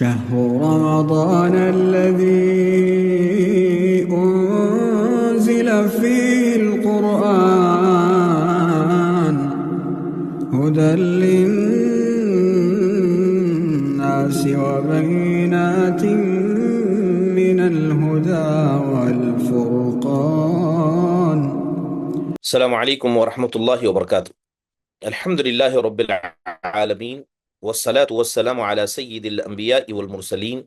شهر رمضان الذي أنزل فيه القرآن هدى للناس وبينات من الهدى والفرقان. السلام عليكم ورحمة الله وبركاته. الحمد لله رب العالمين والصلاة والسلام على سيد الأنبياء والمرسلين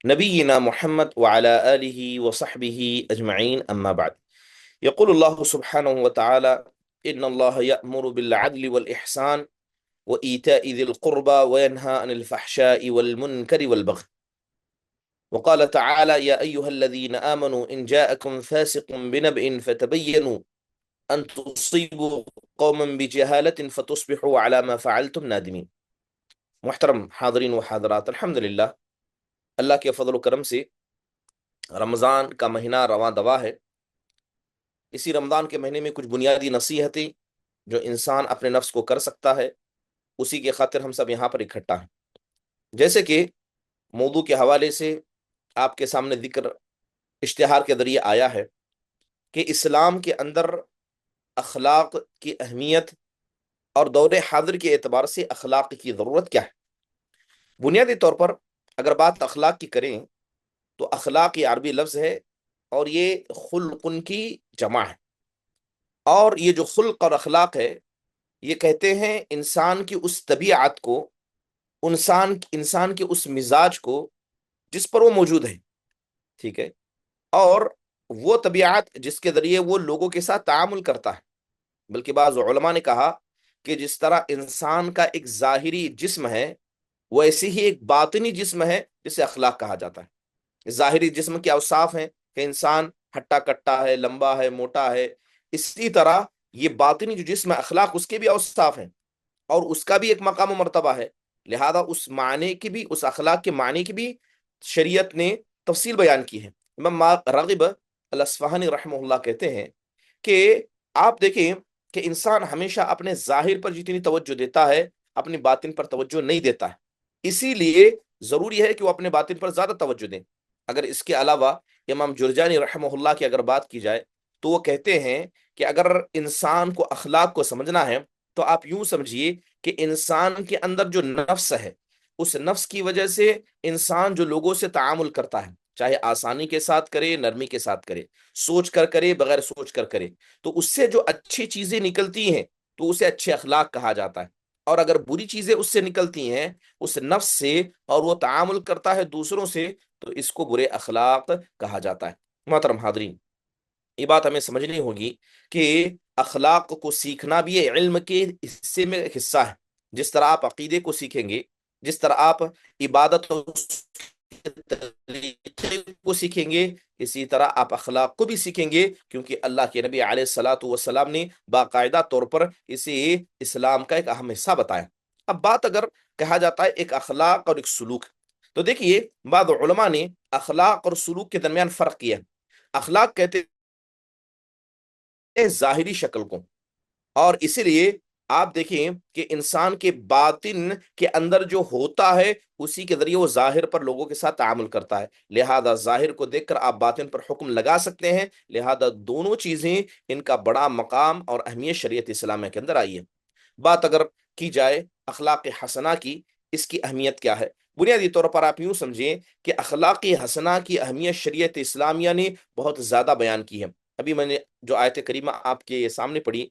نبينا محمد وعلى آله وصحبه أجمعين، أما بعد. يقول الله سبحانه وتعالى: إن الله يأمر بالعدل والإحسان وإيتاء ذي القربى وينهى عن الفحشاء والمنكر والبغي. وقال تعالى: يا أيها الذين آمنوا إن جاءكم فاسق بنبأ فتبينوا ان تصيبوا قوما بجہالت فتصبحوا على ما فعلتم نادمین۔ محترم حاضرین و حاضرات، الحمدللہ اللہ کے فضل و کرم سے رمضان کا مہینہ رواں دوا ہے۔ اسی رمضان کے مہینے میں کچھ بنیادی نصیحتیں جو انسان اپنے نفس کو کر سکتا ہے، اسی کے خاطر ہم سب یہاں پر اکٹھا ہیں۔ جیسے کہ موضوع کے حوالے سے آپ کے سامنے ذکر اشتہار کے ذریعے آیا ہے کہ اسلام کے اندر اخلاق کی اہمیت اور دور حاضر کے اعتبار سے اخلاق کی ضرورت کیا ہے۔ بنیادی طور پر اگر بات اخلاق کی کریں تو اخلاق یہ عربی لفظ ہے اور یہ خلقن کی جمع ہے، اور یہ جو خلق اور اخلاق ہے یہ کہتے ہیں انسان کی اس طبیعت کو، انسان کے اس مزاج کو جس پر وہ موجود ہے، ٹھیک ہے، اور وہ طبیعت جس کے ذریعے وہ لوگوں کے ساتھ تعامل کرتا ہے۔ بلکہ بعض علماء نے کہا کہ جس طرح انسان کا ایک ظاہری جسم ہے ویسے ہی ایک باطنی جسم ہے جسے اخلاق کہا جاتا ہے۔ ظاہری جسم کے اوصاف ہیں کہ انسان ہٹا کٹا ہے، لمبا ہے، موٹا ہے، اسی طرح یہ باطنی جو جسم ہے اخلاق اس کے بھی اوصاف ہیں اور اس کا بھی ایک مقام و مرتبہ ہے۔ لہذا اس معنی کی بھی، اس اخلاق کے معنی کی بھی شریعت نے تفصیل بیان کی ہے۔ امام راغب الاصفہانی رحمہ اللہ کہتے ہیں کہ آپ دیکھیں کہ انسان ہمیشہ اپنے ظاہر پر جتنی توجہ دیتا ہے اپنی باطن پر توجہ نہیں دیتا ہے، اسی لیے ضروری ہے کہ وہ اپنے باطن پر زیادہ توجہ دیں۔ اگر اس کے علاوہ امام جرجانی رحمہ اللہ کی اگر بات کی جائے تو وہ کہتے ہیں کہ اگر انسان کو اخلاق کو سمجھنا ہے تو آپ یوں سمجھیے کہ انسان کے اندر جو نفس ہے، اس نفس کی وجہ سے انسان جو لوگوں سے تعامل کرتا ہے، چاہے آسانی کے ساتھ کرے، نرمی کے ساتھ کرے، سوچ کر کرے، بغیر سوچ کر کرے، تو اس سے جو اچھی چیزیں نکلتی ہیں تو اسے اچھے اخلاق کہا جاتا ہے، اور اگر بری چیزیں اس سے نکلتی ہیں اس نفس سے اور وہ تعامل کرتا ہے دوسروں سے تو اس کو برے اخلاق کہا جاتا ہے۔ محترم حاضرین، یہ بات ہمیں سمجھنی ہوگی کہ اخلاق کو سیکھنا بھی علم کے حصے میں حصہ ہے۔ جس طرح آپ عقیدے کو سیکھیں گے، جس طرح آپ عبادت طریقے کو سیکھیں گے، اسی طرح آپ اخلاق کو بھی سیکھیں گے، کیونکہ اللہ کے نبی علیہ الصلاۃ والسلام نے باقاعدہ طور پر اسے اسلام کا ایک اہم حصہ بتایا۔ اب بات اگر کہا جاتا ہے ایک اخلاق اور ایک سلوک، تو دیکھیے بعض علماء نے اخلاق اور سلوک کے درمیان فرق کیا ہے۔ اخلاق کہتے ہیں ظاہری شکل کو، اور اسی لیے آپ دیکھیں کہ انسان کے باطن کے اندر جو ہوتا ہے اسی کے ذریعے وہ ظاہر پر لوگوں کے ساتھ تعامل کرتا ہے، لہذا ظاہر کو دیکھ کر آپ باطن پر حکم لگا سکتے ہیں۔ لہذا دونوں چیزیں ان کا بڑا مقام اور اہمیت شریعت اسلامیہ کے اندر آئی ہے۔ بات اگر کی جائے اخلاق حسنہ کی، اس کی اہمیت کیا ہے؟ بنیادی طور پر آپ یوں سمجھیں کہ اخلاق حسنہ کی اہمیت شریعت اسلامیہ نے بہت زیادہ بیان کی ہے۔ ابھی میں نے جو آیت کریمہ آپ کے سامنے پڑھی،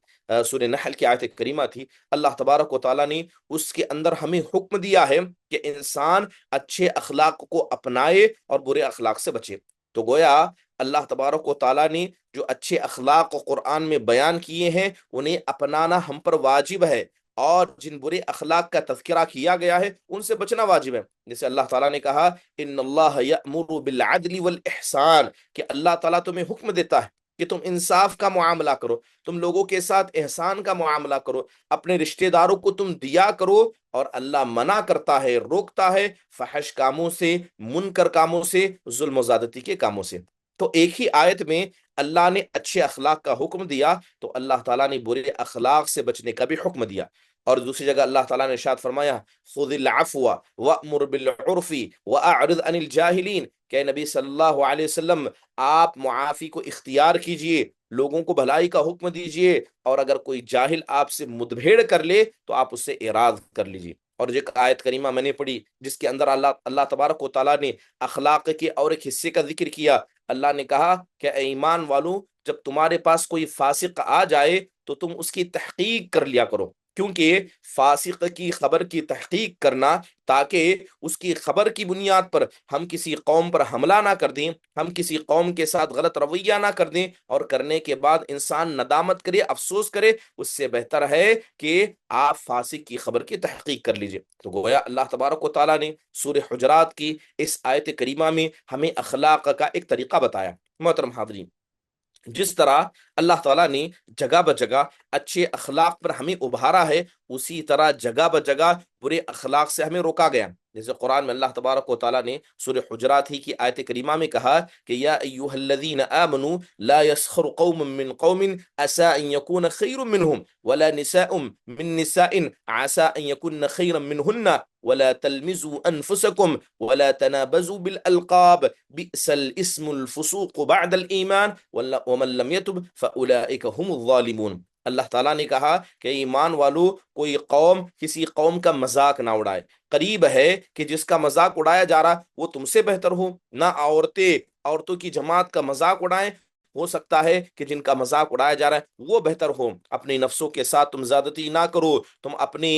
سورہ نحل کی آیت کریمہ تھی، اللہ تبارک و تعالیٰ نے اس کے اندر ہمیں حکم دیا ہے کہ انسان اچھے اخلاق کو اپنائے اور برے اخلاق سے بچے۔ تو گویا اللہ تبارک و تعالیٰ نے جو اچھے اخلاق قرآن میں بیان کیے ہیں انہیں اپنانا ہم پر واجب ہے، اور جن برے اخلاق کا تذکرہ کیا گیا ہے ان سے بچنا واجب ہے۔ جیسے اللہ تعالیٰ نے کہا ان اللہ یأمر بالعدل والاحسان، کہ اللہ تعالیٰ تمہیں حکم دیتا ہے کہ تم انصاف کا معاملہ کرو، تم لوگوں کے ساتھ احسان کا معاملہ کرو، اپنے رشتہ داروں کو تم دیا کرو، اور اللہ منع کرتا ہے، روکتا ہے فحش کاموں سے، منکر کاموں سے، ظلم و زیادتی کے کاموں سے۔ تو ایک ہی آیت میں اللہ نے اچھے اخلاق کا حکم دیا تو اللہ تعالیٰ نے برے اخلاق سے بچنے کا بھی حکم دیا، اور دوسری جگہ اللہ تعالیٰ نے ارشاد فرمایا خذ العفو وأمر بالعرف وأعرض عن الجاہلین، کہ نبی صلی اللہ علیہ وسلم آپ معافی کو اختیار کیجئے، لوگوں کو بھلائی کا حکم دیجئے، اور اگر کوئی جاہل آپ سے مدبھیڑ کر لے تو آپ اس سے اعراض کر لیجئے۔ اور جو ایک آیت کریمہ میں نے پڑھی جس کے اندر اللہ تبارک و تعالیٰ نے اخلاق کے اور ایک حصے کا ذکر کیا، اللہ نے کہا کہ اے ایمان والو، جب تمہارے پاس کوئی فاسق آ جائے تو تم اس کی تحقیق کر لیا کرو، کیونکہ فاسق کی خبر کی تحقیق کرنا، تاکہ اس کی خبر کی بنیاد پر ہم کسی قوم پر حملہ نہ کر دیں، ہم کسی قوم کے ساتھ غلط رویہ نہ کر دیں، اور کرنے کے بعد انسان ندامت کرے، افسوس کرے، اس سے بہتر ہے کہ آپ فاسق کی خبر کی تحقیق کر لیجئے۔ تو گویا اللہ تبارک و تعالیٰ نے سورہ حجرات کی اس آیت کریمہ میں ہمیں اخلاق کا ایک طریقہ بتایا۔ محترم حاضرین، جس طرح اللہ تعالیٰ نے جگہ بجگہ اچھے اخلاق پر ہمیں ابھارا ہے، اسی طرح جگہ بجگہ برے اخلاق سے ہمیں روکا گیا۔ جیسے قرآن میں اللہ تبارک و تعالیٰ نے سورہ حجرات ہی کی آیت کریمہ میں کہا کہ یا ایہا الذین آمنوا لا یسخر قوم من قوم عسى ان یکون خیر منہم ولا نساء من نساء عسى ان یکن خیرا منہن ولا تلمزوا انفسکم ولا تنابزوا بالالقاب بئس الاسم الفسوق بعد الایمان ومن لم یتب فاولئک هم الظالمون۔ اللہ تعالیٰ نے کہا کہ ایمان والو، کوئی قوم کسی قوم کا مذاق نہ اڑائے۔ قریب ہے کہ جس کا مذاق اڑایا جا رہا وہ تم سے بہتر ہو، نہ عورتوں کی جماعت کا مذاق اڑائیں، ہو سکتا ہے کہ جن کا مذاق اڑایا جا رہا ہے وہ بہتر ہو۔ اپنے نفسوں کے ساتھ تم زیادتی نہ کرو، تم اپنے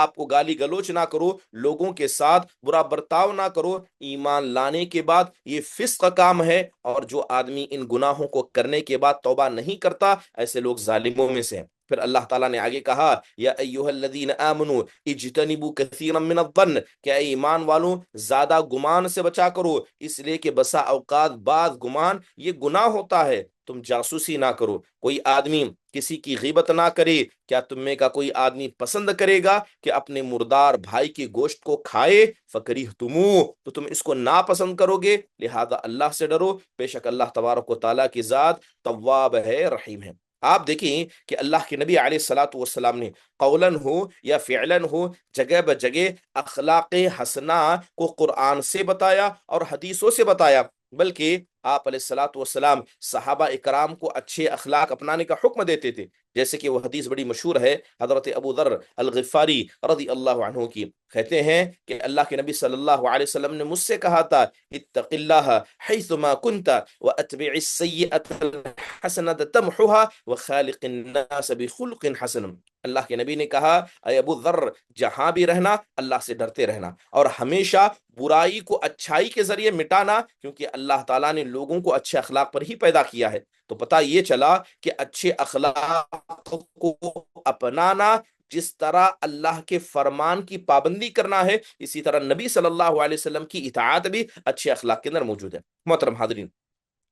آپ کو گالی گلوچ نہ کرو، لوگوں کے ساتھ برا برتاؤ نہ کرو۔ ایمان لانے کے بعد یہ فسق کا کام ہے، اور جو آدمی ان گناہوں کو کرنے کے بعد توبہ نہیں کرتا، ایسے لوگ ظالموں میں سے ہیں۔ پھر اللہ تعالیٰ نے آگے کہا یا ایہا الذین آمنوا اجتنبوا کثیرا من الظن، کہ اے ایمان والوں زیادہ گمان سے بچا کرو، اس لیے کہ بسا اوقات بعض گمان یہ گناہ ہوتا ہے۔ تم جاسوسی نہ کرو، کوئی آدمی کسی کی غیبت نہ کرے۔ کیا تم میں کا کوئی آدمی پسند کرے گا کہ اپنے مردار بھائی کے گوشت کو کھائے؟ فکریہتموہ، تو تم اس کو ناپسند کرو گے، لہذا اللہ سے ڈرو، بے شک اللہ تبارک و تعالیٰ کی ذات تواب ہے، رحیم ہے۔ آپ دیکھیں کہ اللہ کے نبی علیہ الصلاۃ والسلام نے قولاً ہو یا فعلاً ہو جگہ بجگہ اخلاق حسنہ کو قرآن سے بتایا اور حدیثوں سے بتایا، بلکہ آپ علیہ الصلاۃ والسلام صحابہ اکرام کو اچھے اخلاق اپنانے کا حکم دیتے تھے، جیسے کہ وہ حدیث بڑی مشہور ہے حضرت ابو ذر الغفاری رضی اللہ عنہ کی، کہتے ہیں کہ اللہ کے نبی صلی اللہ علیہ وسلم نے مجھ سے کہا تھا اتق اللہ حیثما کنت واتبع السیئۃ الحسنۃ تمحها وخالق الناس بخلق حسن۔ اللہ کے نبی نے کہا اے ابو ذر، جہاں بھی رہنا اللہ سے ڈرتے رہنا، اور ہمیشہ برائی کو اچھائی کے ذریعے مٹانا، کیونکہ اللہ تعالیٰ نے لوگوں کو اچھے اخلاق پر ہی پیدا کیا ہے۔ تو پتہ یہ چلا کہ اچھے اخلاق کو اپنانا، جس طرح اللہ کے فرمان کی پابندی کرنا ہے، اسی طرح نبی صلی اللہ علیہ وسلم کی اطاعت بھی اچھے اخلاق کے اندر موجود ہے۔ محترم حاضرین،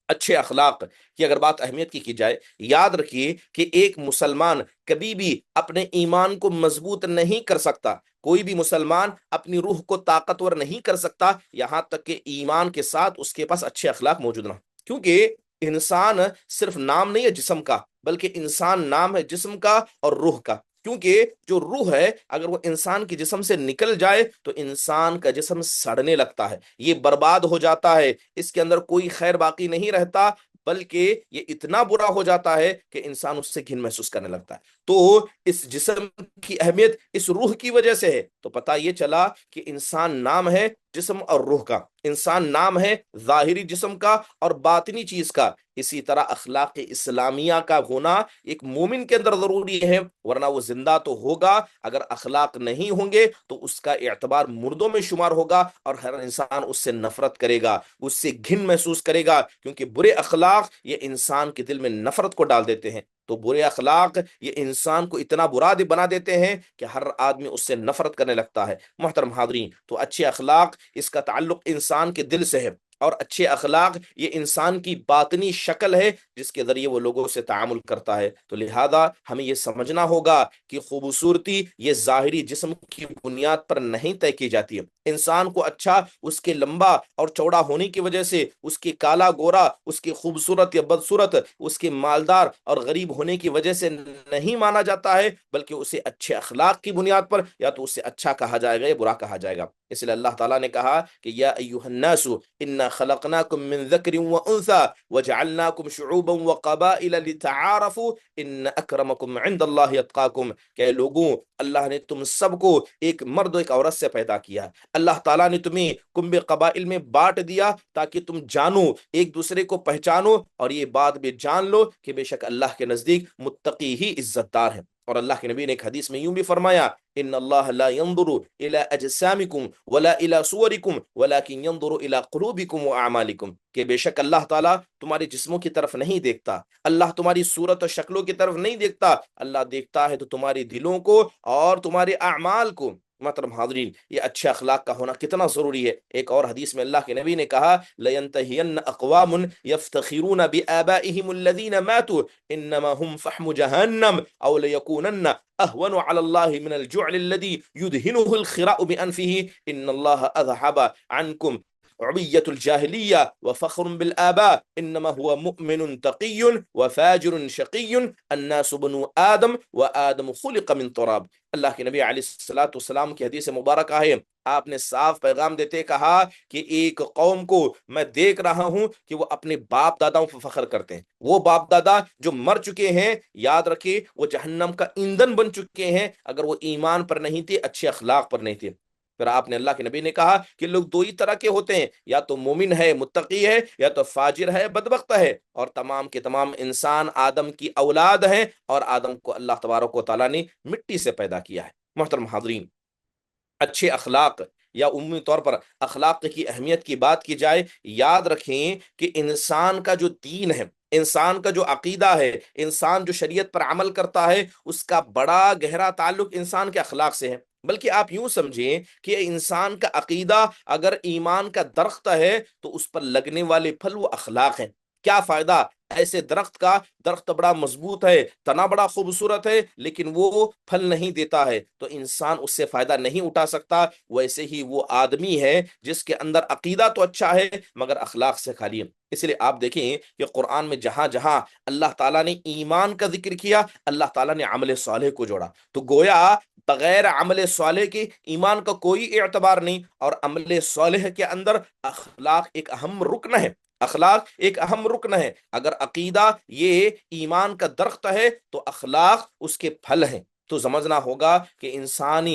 اچھے اخلاق کی اگر بات اہمیت کی جائے، یاد رکھیے کہ ایک مسلمان کبھی بھی اپنے ایمان کو مضبوط نہیں کر سکتا، کوئی بھی مسلمان اپنی روح کو طاقتور نہیں کر سکتا یہاں تک کہ ایمان کے ساتھ اس کے پاس اچھے اخلاق موجود نہ ہوں، کیونکہ انسان صرف نام نہیں ہے جسم کا، بلکہ انسان نام ہے جسم کا اور روح کا، کیونکہ جو روح ہے اگر وہ انسان کے جسم سے نکل جائے تو انسان کا جسم سڑنے لگتا ہے، یہ برباد ہو جاتا ہے، اس کے اندر کوئی خیر باقی نہیں رہتا، بلکہ یہ اتنا برا ہو جاتا ہے کہ انسان اس سے گھن محسوس کرنے لگتا ہے۔ تو اس جسم کی اہمیت اس روح کی وجہ سے ہے۔ تو پتہ یہ چلا کہ انسان نام ہے جسم اور روح کا، انسان نام ہے ظاہری جسم کا اور باطنی چیز کا، اسی طرح اخلاق اسلامیہ کا ہونا ایک مومن کے اندر ضروری ہے، ورنہ وہ زندہ تو ہوگا، اگر اخلاق نہیں ہوں گے تو اس کا اعتبار مردوں میں شمار ہوگا، اور ہر انسان اس سے نفرت کرے گا، اس سے گھن محسوس کرے گا، کیونکہ برے اخلاق یہ انسان کے دل میں نفرت کو ڈال دیتے ہیں۔ تو برے اخلاق یہ انسان کو اتنا برا بنا دیتے ہیں کہ ہر آدمی اس سے نفرت کرنے لگتا ہے۔ محترم حاضرین، تو اچھے اخلاق اس کا تعلق انسان کے دل سے ہے، اور اچھے اخلاق یہ انسان کی باطنی شکل ہے جس کے ذریعے وہ لوگوں سے تعامل کرتا ہے۔ تو لہذا ہمیں یہ سمجھنا ہوگا کہ خوبصورتی یہ ظاہری جسم کی بنیاد پر نہیں طے کی جاتی ہے۔ انسان کو اچھا اس کے لمبا اور چوڑا ہونے کی وجہ سے، اس کی کالا گورا، اس کی خوبصورت یا بدصورت، اس کے مالدار اور غریب ہونے کی وجہ سے نہیں مانا جاتا ہے، بلکہ اسے اچھے اخلاق کی بنیاد پر یا تو اسے اچھا کہا جائے گا یا برا کہا جائے گا۔ اس لیے اللہ تعالیٰ نے کہا کہ یا ایھا الناس انا خلقناکم من ذکر وانثی وجعلناکم شعوبا وقبائل لتعارفوا ان اکرمکم عند اللہ اتقاکم، کہ لوگوں اللہ نے تم سب کو ایک مرد و ایک عورت سے پیدا کیا، اللہ تعالیٰ نے تمہیں کنبے قبائل میں بانٹ دیا تاکہ تم جانو، ایک دوسرے کو پہچانو، اور یہ بات بھی جان لو کہ بے شک اللہ کے نزدیک متقی ہی عزت دار ہے۔ اور اللہ کے نبی نے ایک حدیث میں یوں بھی فرمایا ان اللہ لا ينظر الى اجسامکم ولا الى صورکم ولكن ينظر الى قلوبکم واعمالکم، کہ بے شک اللہ تعالیٰ تمہارے جسموں کی طرف نہیں دیکھتا، اللہ تمہاری صورت و شکلوں کی طرف نہیں دیکھتا، اللہ دیکھتا ہے تو تمہارے دلوں کو اور تمہارے اعمال کو۔ محترم حاضرین، یہ اچھے اخلاق کا ہونا کتنا ضروری ہے۔ ایک اور حدیث میں اللہ کے نبی نے کہا لَيَنْتَهِيَنَّ أَقْوَامٌ يَفْتَخِرُونَ بِآبَائِهِمُ الَّذِينَ مَاتُوا إِنَّمَا هُمْ فَحْمُ جَهَنَّمَ أَوْ لَيَكُونَنَّ أَهْوَنُ عَلَى اللَّهِ مِنَ الْجُعْلِ الَّذِي يُدْهِنُهُ الْخِرَاءُ بِأَنْفِهِ إِنَّ اللَّهَ أَذْهَبَ عَنْكُمْ عبية الجاهلية وفخر بالآباء إنما هو مؤمن تقي وفاجر شقي الناس بنو آدم وآدم خلق من تراب۔ اللہ کے نبی علیہ الصلوۃ والسلام کی حدیث مبارکہ ہے، آپ نے صاف پیغام دیتے کہا کہ ایک قوم کو میں دیکھ رہا ہوں کہ وہ اپنے باپ داداؤں پر فخر کرتے ہیں، وہ باپ دادا جو مر چکے ہیں یاد رکھیں وہ جہنم کا ایندھن بن چکے ہیں اگر وہ ایمان پر نہیں تھے، اچھے اخلاق پر نہیں تھے۔ پھر آپ نے اللہ کے نبی نے کہا کہ لوگ دو ہی طرح کے ہوتے ہیں، یا تو مومن ہے متقی ہے، یا تو فاجر ہے بدبخت ہے، اور تمام کے تمام انسان آدم کی اولاد ہیں، اور آدم کو اللہ تبارک و تعالیٰ نے مٹی سے پیدا کیا ہے۔ محترم حاضرین، اچھے اخلاق یا عمومی طور پر اخلاق کی اہمیت کی بات کی جائے، یاد رکھیں کہ انسان کا جو دین ہے، انسان کا جو عقیدہ ہے، انسان جو شریعت پر عمل کرتا ہے، اس کا بڑا گہرا تعلق انسان کے اخلاق سے ہے۔ بلکہ آپ یوں سمجھیں کہ انسان کا عقیدہ اگر ایمان کا درخت ہے تو اس پر لگنے والے پھل وہ اخلاق ہیں۔ کیا فائدہ ایسے درخت کا؟ درخت بڑا مضبوط ہے، تنا بڑا خوبصورت ہے، لیکن وہ پھل نہیں دیتا ہے تو انسان اس سے فائدہ نہیں اٹھا سکتا۔ ویسے ہی وہ آدمی ہے جس کے اندر عقیدہ تو اچھا ہے مگر اخلاق سے خالی ہے۔ اس لیے آپ دیکھیں کہ قرآن میں جہاں جہاں اللہ تعالیٰ نے ایمان کا ذکر کیا، اللہ تعالیٰ نے عمل صالح کو جوڑا، تو گویا بغیر عمل صالح کے ایمان کا کوئی اعتبار نہیں، اور عمل صالح کے اندر اخلاق ایک اہم رکن ہے۔ اخلاق ایک اہم رکن ہے۔ اگر عقیدہ یہ ایمان کا درخت ہے تو اخلاق اس کے پھل ہیں۔ تو سمجھنا ہوگا کہ انسان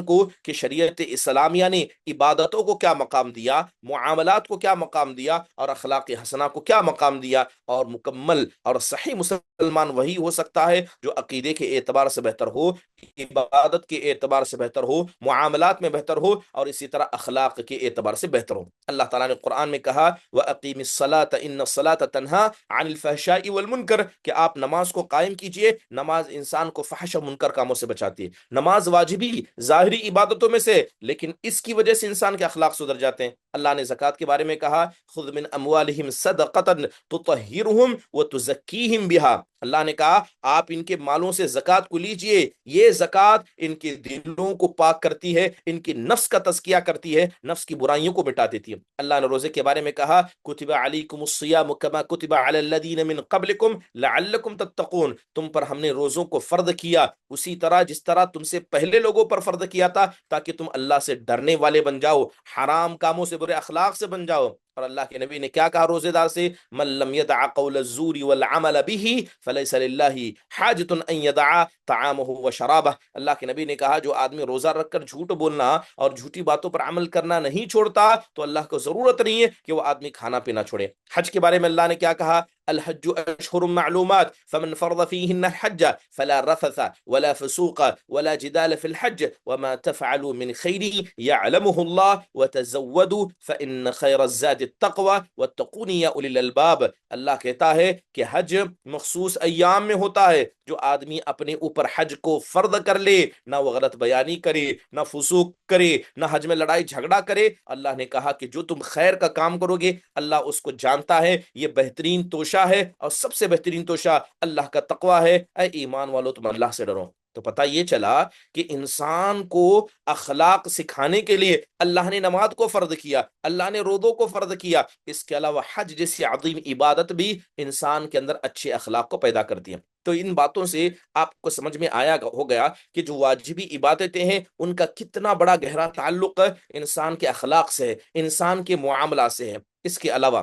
کو کہ شریعت اسلامیہ نے عبادتوں کو کیا مقام دیا، معاملات کو کیا مقام دیا، اور اخلاق حسنہ کو کیا مقام دیا، اور مکمل اور صحیح مسلمان وہی ہو سکتا ہے جو عقیدے کے اعتبار سے بہتر ہو، عبادت کے اعتبار سے بہتر ہو، معاملات میں بہتر ہو، اور اسی طرح اخلاق کے اعتبار سے بہتر ہو۔ اللہ تعالیٰ نے قرآن میں کہا وَأَقِيمِ الصَّلَاةَ إِنَّ الصَّلَاةَ تَنْهَا عَنِ الْفَحْشَاءِ وَالْمُنْكَرِ، کہ آپ نماز کو قائم کیجئے۔ نماز انسان کو فحش و منکر کاموں سے بچاتی ہے۔ نماز واجبی ظاہری عبادتوں میں سے، لیکن اس کی وجہ سے انسان کے اخلاق سدھر جاتے ہیں۔ اللہ نے زکوٰۃ کے بارے میں کہا خُذْ مِنْ أَمْوَالِهِمْ صَدَقَةً تُطَهِّرُهُمْ وَتُزَكِّيهِمْ بِهَا، اللہ نے کہا آپ ان کے مالوں سے زکوٰۃ کو لیجئے، یہ زکوٰۃ ان کے دلوں کو پاک کرتی ہے، ان کی نفس کا تزکیہ کرتی ہے، نفس کی برائیوں کو مٹا دیتی ہے۔ اللہ نے روزے کے بارے میں کہا کتب علیکم الصیام کما کتب علی الذین من قبلکم لعلکم تتقون، تم پر ہم نے روزوں کو فرض کیا اسی طرح جس طرح تم سے پہلے لوگوں پر فرض کیا تھا، تاکہ تم اللہ سے ڈرنے والے بن جاؤ، حرام کاموں سے، برے اخلاق سے بن جاؤ۔ اور اللہ کے نبی نے کیا کہا روزے دار سے؟ من لم يدع قول الزور والعمل به فليس لله حاجة ان يدع طعامه وشرابه، اللہ کے نبی نے کہا جو آدمی روزہ رکھ کر جھوٹ بولنا اور جھوٹی باتوں پر عمل کرنا نہیں چھوڑتا تو اللہ کو ضرورت نہیں ہے کہ وہ آدمی کھانا پینا چھوڑے۔ حج کے بارے میں اللہ نے کیا کہا؟ الحج اشہر معلومات فمن فرض فیہن الحج فلا رفث ولا فسوق ولا جدال في الحج وما تفعلوا من خیر يعلمه الله وتزودوا فإن خیر الزاد التقوى واتقون یا اولی الالباب۔ اللہ کہتا ہے کہ حج مخصوص ایام میں ہوتا ہے، جو آدمی اپنے اوپر حج کو فرض کر لے، نہ وہ غلط بیانی کرے، نہ فسوق کرے، نہ حج میں لڑائی جھگڑا کرے، اللہ نے کہا کہ جو تم خیر کا کام کرو گے اللہ اس کو جانتا ہے، یہ بہترین توشہ ہے، اور سب سے بہترین توشہ اللہ کا تقوی ہے۔ اے ایمان والو تم اللہ سے ڈرو۔ تو پتہ یہ چلا کہ انسان کو اخلاق سکھانے کے لیے اللہ نے نماز کو فرض کیا، اللہ نے روزوں کو فرض کیا، اس کے علاوہ حج جیسی عظیم عبادت بھی انسان کے اندر اچھے اخلاق کو پیدا کرتی ہیں۔ تو ان باتوں سے آپ کو سمجھ میں آیا ہو گیا کہ جو واجبی عبادتیں ہیں ان کا کتنا بڑا گہرا تعلق انسان کے اخلاق سے ہے، انسان کے معاملات سے ہے۔ اس کے علاوہ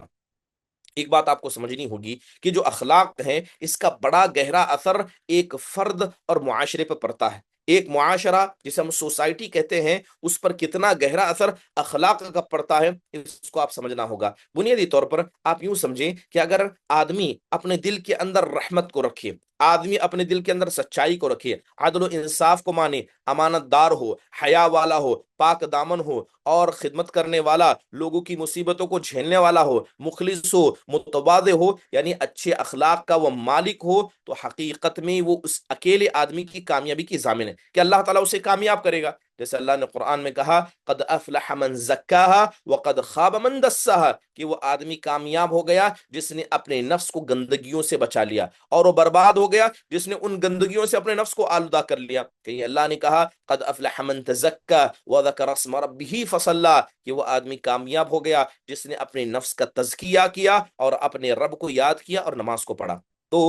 ایک بات آپ کو سمجھنی ہوگی کہ جو اخلاق ہیں اس کا بڑا گہرا اثر ایک فرد اور معاشرے پر پڑتا ہے۔ ایک معاشرہ جسے ہم سوسائٹی کہتے ہیں، اس پر کتنا گہرا اثر اخلاق کا پڑتا ہے اس کو آپ سمجھنا ہوگا۔ بنیادی طور پر آپ یوں سمجھیں کہ اگر آدمی اپنے دل کے اندر رحمت کو رکھے، آدمی اپنے دل کے اندر سچائی کو رکھے، عدل و انصاف کو مانے، امانت دار ہو، حیا والا ہو، پاک دامن ہو، اور خدمت کرنے والا، لوگوں کی مصیبتوں کو جھیلنے والا ہو، مخلص ہو، متواضع ہو، یعنی اچھے اخلاق کا وہ مالک ہو، تو حقیقت میں وہ اس اکیلے آدمی کی کامیابی کی ضامن ہے کہ اللہ تعالیٰ اسے کامیاب کرے گا۔ جیسے اللہ نے قرآن میں کہا قد افلح من زکاہا وقد خاب من دساہا، کہ وہ آدمی کامیاب ہو گیا جس نے اپنے نفس کو گندگیوں سے بچا لیا، اور وہ برباد ہو گیا جس نے ان گندگیوں سے اپنے نفس کو آلودہ کر لیا۔ کہ اللہ نے کہا قد افلح من تزکا وذکر اسم ربہ فصلی، کہ وہ آدمی کامیاب ہو گیا جس نے اپنے نفس کا تزکیہ کیا اور اپنے رب کو یاد کیا اور نماز کو پڑھا۔ تو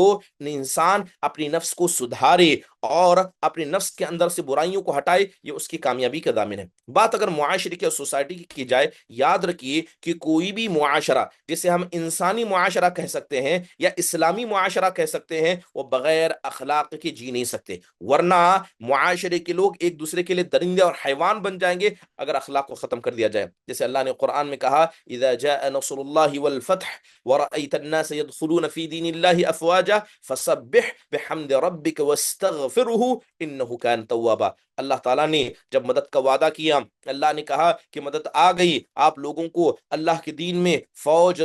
انسان اپنی نفس کو سدھارے اور اپنے نفس کے اندر سے برائیوں کو ہٹائے، یہ اس کی کامیابی کا ضامن ہے۔ بات اگر معاشرے کی اور سوسائٹی کی جائے، یاد رکھیے کہ کوئی بھی معاشرہ جسے ہم انسانی معاشرہ کہہ سکتے ہیں یا اسلامی معاشرہ کہہ سکتے ہیں، وہ بغیر اخلاق کے جی نہیں سکتے، ورنہ معاشرے کے لوگ ایک دوسرے کے لیے درندے اور حیوان بن جائیں گے اگر اخلاق کو ختم کر دیا جائے۔ جیسے اللہ نے قرآن میں کہا اذا جاء نصر اللہ والفتح ورأيت الناس يدخلون في دين الله افواجا فسبح بحمد ربك واستغفره انه كان توابا۔ اللہ تعالیٰ نے جب مدد کا وعدہ کیا، اللہ نے کہا کہ مدد آ گئی، آپ لوگوں کو اللہ کے دین میں فوج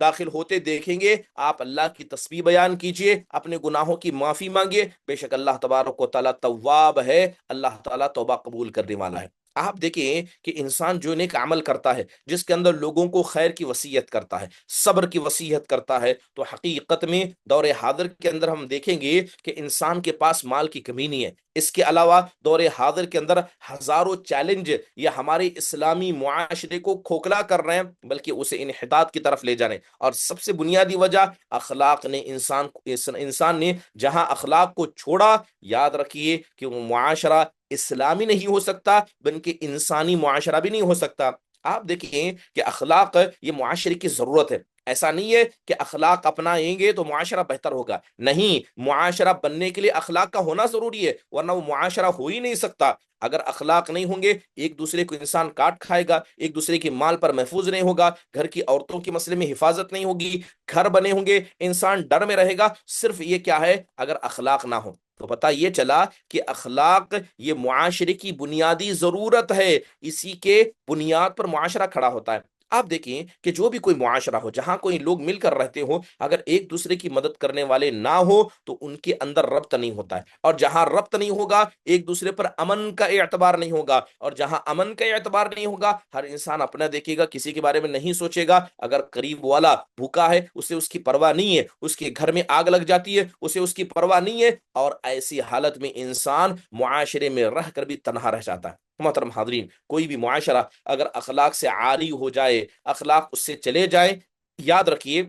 داخل ہوتے دیکھیں گے، آپ اللہ کی تسبیح بیان کیجئے، اپنے گناہوں کی معافی مانگیے، بے شک اللہ تبارک و تعالیٰ تواب ہے، اللہ تعالیٰ توبہ قبول کرنے والا ہے۔ آپ دیکھیں کہ انسان جو نیک عمل کرتا ہے، جس کے اندر لوگوں کو خیر کی وصیت کرتا ہے، صبر کی وصیت کرتا ہے، تو حقیقت میں دور حاضر کے اندر ہم دیکھیں گے کہ انسان کے پاس مال کی کمی نہیں ہے۔ اس کے علاوہ دور حاضر کے اندر ہزاروں چیلنج یہ ہمارے اسلامی معاشرے کو کھوکھلا کر رہے ہیں، بلکہ اسے انحطاط کی طرف لے جا رہے ہیں، اور سب سے بنیادی وجہ اخلاق نے انسان نے جہاں اخلاق کو چھوڑا، یاد رکھیے کہ وہ معاشرہ اسلامی نہیں ہو سکتا بلکہ انسانی معاشرہ بھی نہیں ہو سکتا۔ آپ دیکھیں کہ اخلاق یہ معاشرے کی ضرورت ہے، ایسا نہیں ہے کہ اخلاق اپنائیں گے تو معاشرہ بہتر ہوگا، نہیں، معاشرہ بننے کے لیے اخلاق کا ہونا ضروری ہے، ورنہ وہ معاشرہ ہو ہی نہیں سکتا۔ اگر اخلاق نہیں ہوں گے، ایک دوسرے کو انسان کاٹ کھائے گا، ایک دوسرے کے مال پر محفوظ نہیں ہوگا، گھر کی عورتوں کے مسئلے میں حفاظت نہیں ہوگی، گھر بنے ہوں گے، انسان ڈر میں رہے گا، صرف یہ کیا ہے اگر اخلاق نہ ہو۔ تو پتہ یہ چلا کہ اخلاق یہ معاشرے کی بنیادی ضرورت ہے، اسی کے بنیاد پر معاشرہ کھڑا ہوتا ہے۔ آپ دیکھیں کہ جو بھی کوئی معاشرہ ہو، جہاں کوئی لوگ مل کر رہتے ہو، اگر ایک دوسرے کی مدد کرنے والے نہ ہو تو ان کے اندر ربط نہیں ہوتا ہے، اور جہاں ربط نہیں ہوگا ایک دوسرے پر امن کا اعتبار نہیں ہوگا، اور جہاں امن کا اعتبار نہیں ہوگا ہر انسان اپنا دیکھے گا، کسی کے بارے میں نہیں سوچے گا۔ اگر قریب والا بھوکا ہے اسے اس کی پرواہ نہیں ہے، اس کے گھر میں آگ لگ جاتی ہے اسے اس کی پرواہ نہیں ہے، اور ایسی حالت میں انسان معاشرے میں رہ کر بھی تنہا رہ جاتا ہے۔ محترم حاضرین، کوئی بھی معاشرہ اگر اخلاق سے عاری ہو جائے، اخلاق اس سے چلے جائیں، یاد رکھیے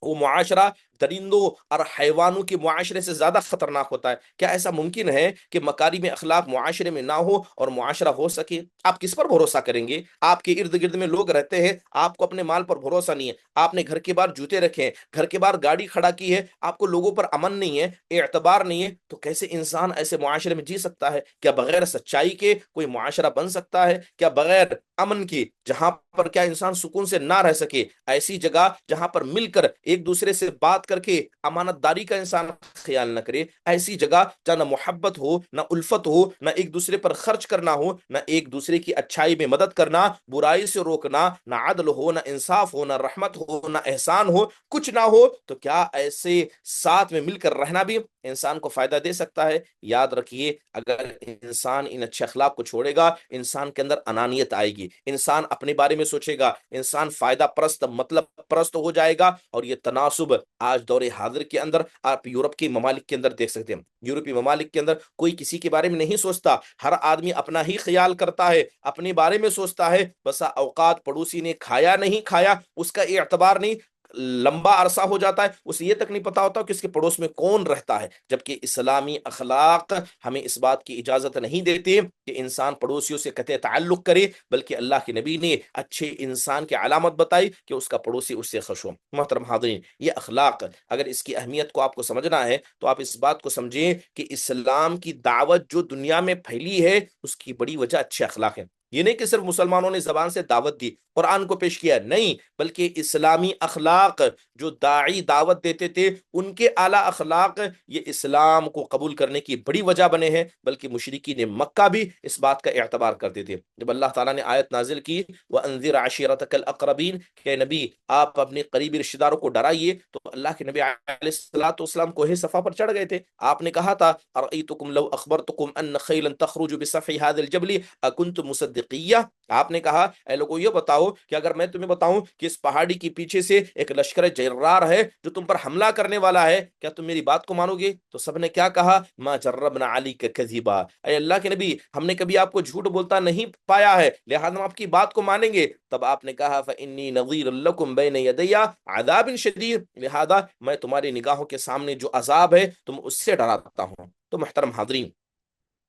وہ معاشرہ درندوں اور حیوانوں کے معاشرے سے زیادہ خطرناک ہوتا ہے۔ کیا ایسا ممکن ہے کہ مکارم اخلاق معاشرے میں نہ ہو اور معاشرہ ہو سکے؟ آپ کس پر بھروسہ کریں گے؟ آپ کے ارد گرد میں لوگ رہتے ہیں، آپ کو اپنے مال پر بھروسہ نہیں ہے، آپ نے گھر کے باہر جوتے رکھے ہیں، گھر کے باہر گاڑی کھڑا کی ہے، آپ کو لوگوں پر امن نہیں ہے، اعتبار نہیں ہے، تو کیسے انسان ایسے معاشرے میں جی سکتا ہے؟ کیا بغیر سچائی کے کوئی معاشرہ بن سکتا ہے؟ کیا بغیر امن کی، جہاں پر کیا انسان سکون سے نہ رہ سکے، ایسی جگہ جہاں پر مل کر ایک دوسرے سے بات کر کے امانت داری کا انسان خیال نہ کرے، ایسی جگہ جہاں نہ محبت ہو، نہ الفت ہو، نہ ایک دوسرے پر خرچ کرنا ہو، نہ ایک دوسرے کی اچھائی میں مدد کرنا، برائی سے روکنا، نہ عدل ہو، نہ انصاف ہو، نہ رحمت ہو، نہ احسان ہو، کچھ نہ ہو، تو کیا ایسے ساتھ میں مل کر رہنا بھی انسان کو فائدہ دے سکتا ہے؟ یاد رکھیے، اگر انسان ان اچھے اخلاق کو چھوڑے گا، انسان کے اندر انانیت آئے گی، انسان اپنے بارے میں سوچے گا، انسان فائدہ پرست، مطلب پرست ہو جائے گا، اور یہ تناسب آج دور حاضر کے اندر آپ یورپ کے ممالک کے اندر دیکھ سکتے ہیں۔ یورپی ممالک کے اندر کوئی کسی کے بارے میں نہیں سوچتا، ہر آدمی اپنا ہی خیال کرتا ہے، اپنے بارے میں سوچتا ہے، بسا اوقات پڑوسی نے کھایا نہیں کھایا اس کا اعتبار نہیں، لمبا عرصہ ہو جاتا ہے اسے یہ تک نہیں پتا ہوتا کہ اس کے پڑوس میں کون رہتا ہے، جبکہ اسلامی اخلاق ہمیں اس بات کی اجازت نہیں دیتے کہ انسان پڑوسیوں سے قطع تعلق کرے، بلکہ اللہ کے نبی نے اچھے انسان کی علامت بتائی کہ اس کا پڑوسی اس سے خوش ہو۔ محترم حاضرین، یہ اخلاق، اگر اس کی اہمیت کو آپ کو سمجھنا ہے تو آپ اس بات کو سمجھیں کہ اسلام کی دعوت جو دنیا میں پھیلی ہے اس کی بڑی وجہ اچھے اخلاق ہے۔ یہ نہیں کہ صرف مسلمانوں نے زبان سے دعوت دی، قرآن کو پیش کیا، نہیں، بلکہ اسلامی اخلاق جو داعی دعوت دیتے تھے ان کے اعلیٰ اخلاق یہ اسلام کو قبول کرنے کی بڑی وجہ بنے ہیں، بلکہ مشرکین مکہ بھی اس بات کا اعتبار کرتے تھے۔ جب اللہ تعالیٰ نے آیت نازل کی وَأَنذِرْ عَشِيرَتَكَ الْأَقْرَبِينَ کہ نبی آپ اپنے قریبی رشتہ داروں کو ڈرائیے، تو اللہ کے نبی علیہ الصلوۃ والسلام کوہ صفا پر چڑھ گئے تھے، آپ نے کہا تھا أَرَأَيْتُكُمْ لَوْ أَخْبَرْتُكُمْ أَنَّ خَيْلًا تَخْرُجُ بِسَفْحِ هَذَا الْجَبْلِ أَكُنْتُمْ مُصَدِّقِيَّ، آپ نے کہا اے لوگوں یہ بتاؤ کہ اگر میں تمہیں بتاؤں کہ اس پہاڑی کے پیچھے سے ایک لشکر جرار ہے جو تم پر حملہ کرنے والا ہے، کیا تم میری بات کو مانو گے؟ تو سب نے کیا کہا؟ ما جربنا علیک کذبا، اے اللہ کے نبی ہم نے کبھی آپ کو جھوٹ بولتا نہیں پایا ہے، لہذا ہم آپ کی بات کو مانیں گے۔ تب آپ نے کہا فإنی نذیر لکم بین یدی عذاب شدید، لہذا میں تمہاری نگاہوں کے سامنے جو عذاب ہے تم اس سے ڈراتا ہوں۔ تو محترم حاضرین،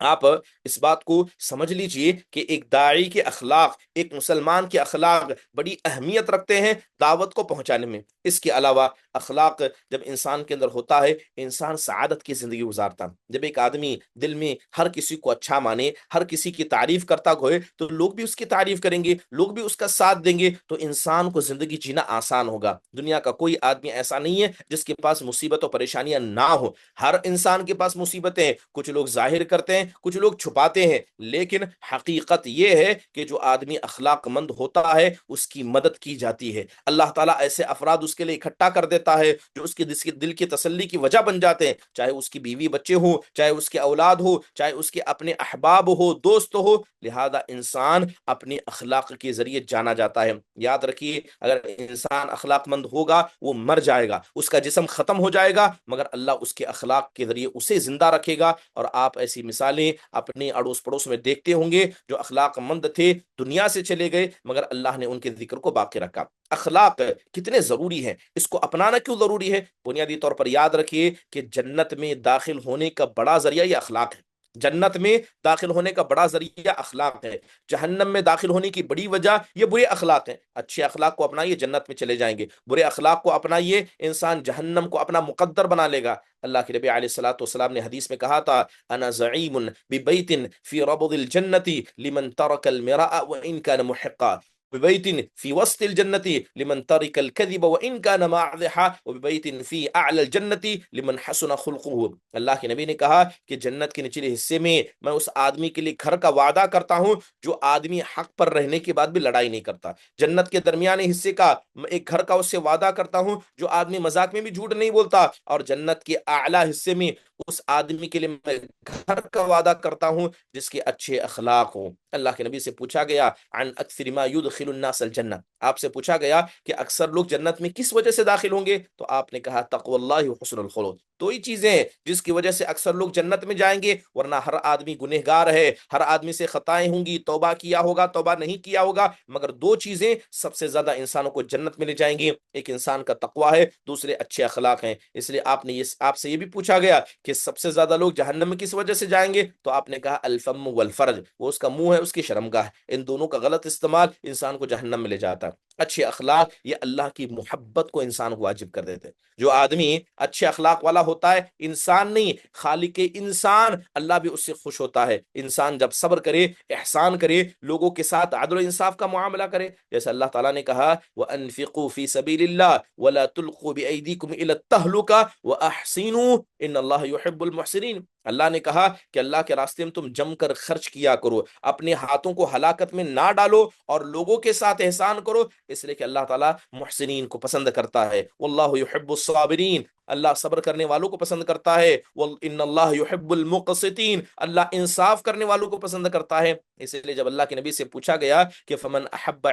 آپ اس بات کو سمجھ لیجئے کہ ایک داعی کے اخلاق، ایک مسلمان کے اخلاق بڑی اہمیت رکھتے ہیں دعوت کو پہنچانے میں۔ اس کے علاوہ اخلاق جب انسان کے اندر ہوتا ہے، انسان سعادت کی زندگی گزارتا۔ جب ایک آدمی دل میں ہر کسی کو اچھا مانے، ہر کسی کی تعریف کرتا ہوئے، تو لوگ بھی اس کی تعریف کریں گے، لوگ بھی اس کا ساتھ دیں گے، تو انسان کو زندگی جینا آسان ہوگا۔ دنیا کا کوئی آدمی ایسا نہیں ہے جس کے پاس مصیبت و پریشانیاں نہ ہو، ہر انسان کے پاس مصیبتیں، کچھ لوگ ظاہر کرتے ہیں، کچھ لوگ چھپاتے ہیں، لیکن حقیقت یہ ہے کہ جو آدمی اخلاق مند ہوتا ہے اس کی مدد کی جاتی ہے، اللہ تعالیٰ ایسے افراد اس کے لیے اکٹھا کر دیتا ہے جو اس کے دل کی تسلی کی وجہ بن جاتے ہیں، چاہے اس کی بیوی بچے ہوں، چاہے اس کے اولاد ہو، چاہے اس کے اپنے احباب ہو، دوست ہو، لہذا انسان اپنے اخلاق کے ذریعے جانا جاتا ہے۔ یاد رکھیے اگر انسان اخلاق مند ہوگا وہ مر جائے گا، اس کا جسم ختم ہو جائے گا، مگر اللہ اس کے اخلاق کے ذریعے اسے زندہ رکھے گا۔ اور آپ ایسی مثالیں اپنے اڑوس پڑوس میں دیکھتے ہوں گے جو اخلاق مند تھے دنیا سے چلے گئے مگر اللہ نے ان کے ذکر کو باقی رکھا۔ اخلاق کتنے ضروری ہیں، اس کو اپنانا کیوں ضروری ہے؟ بنیادی طور پر یاد رکھیے کہ جنت میں داخل ہونے کا بڑا ذریعہ یہ اخلاق ہے۔ جنت میں داخل ہونے کا بڑا ذریعہ اخلاق ہے، جہنم میں داخل ہونے کی بڑی وجہ یہ برے اخلاق ہیں۔ اچھے اخلاق کو اپنائیے جنت میں چلے جائیں گے، برے اخلاق کو اپنائیے انسان جہنم کو اپنا مقدر بنا لے گا۔ اللہ کے نبی علیہ الصلوۃ والسلام نے حدیث میں کہا تھا انا زعیم ببیت فی ربض الجنت لمن ترک المراء وان كان محقا، ببيت في وسط الجنة لمن ترك الكذب وإن كان ماضحا، وببيت في أعلى الجنة لمن حسن خلقه۔ اللہ کے نبی نے کہا کہ جنت کے نچلے حصے میں میں اس آدمی کے لیے گھر کا وعدہ کرتا ہوں جو آدمی حق پر رہنے کے بعد بھی لڑائی نہیں کرتا۔ جنت کے درمیانے حصے کا ایک گھر کا اس سے وعدہ کرتا ہوں جو آدمی مذاق میں بھی جھوٹ نہیں بولتا، اور جنت کے اعلیٰ حصے میں اس آدمی کے لیے میں گھر کا وعدہ کرتا ہوں جس کے اچھے اخلاق ہوں۔ اللہ کے نبی سے پوچھا گیا عن اکثر ما يدخل الناس الجنہ، آپ سے پوچھا گیا کہ اکثر لوگ جنت میں کس وجہ سے داخل ہوں گے؟ تو آپ نے کہا تقوی اللہ حسن الخلق۔ دو ہی چیزیں ہیں جس کی وجہ سے اکثر لوگ جنت میں جائیں گے، ورنہ ہر آدمی گنہگار ہے، ہر آدمی سے خطائیں ہوں گی، توبہ کیا ہوگا، توبہ نہیں کیا ہوگا، مگر دو چیزیں سب سے زیادہ انسانوں کو جنت میں لے جائیں گی، ایک انسان کا تقوی ہے، دوسرے اچھے اخلاق ہیں۔ اس لیے آپ سے یہ بھی پوچھا گیا کہ سب سے زیادہ لوگ جہنم میں کس وجہ سے جائیں گے؟ تو آپ نے کہا الفم والفرج، وہ اس کا منہ ہے، اس کی شرمگاہ، ان دونوں کا غلط استعمال انسان کو جہنم میں لے جاتا ہے۔ اچھے اخلاق یہ اللہ کی محبت کو انسان کو واجب کر دیتے ہیں۔ جو آدمی اچھے اخلاق والا ہوتا ہے، انسان نہیں خالق انسان، اللہ بھی اس سے خوش ہوتا ہے۔ انسان جب صبر کرے، احسان کرے، لوگوں کے ساتھ عدل و انصاف کا معاملہ کرے، جیسے اللہ تعالیٰ نے کہا وَأَنفِقُوا فِي سَبِيلِ اللَّهِ وَلَا تُلْقُوا بِأَيْدِيكُمْ إِلَى التَّهْلُكَةِ وَأَحْسِنُوا إِنَّ اللَّهَ يُحِبُّ الْمُحْسِنِينَ۔ اللہ نے کہا کہ اللہ کے راستے میں تم جم کر خرچ کیا کرو، اپنے ہاتھوں کو ہلاکت میں نہ ڈالو، اور لوگوں کے ساتھ احسان کرو، اس لیے کہ اللہ تعالیٰ محسنین کو پسند کرتا ہے۔ واللہ یحب الصابرین، اللہ صبر کرنے والوں کو پسند کرتا ہے۔ ان اللہ یحب المقسطین، اللہ انصاف کرنے والوں کو پسند کرتا ہے۔ اس لیے جب اللہ کے نبی سے پوچھا گیا کہ فمن احب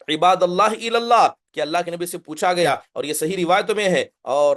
عباد اللہ الی اللہ، کہ اللہ کے نبی سے پوچھا گیا، اور یہ صحیح روایتوں میں ہے، اور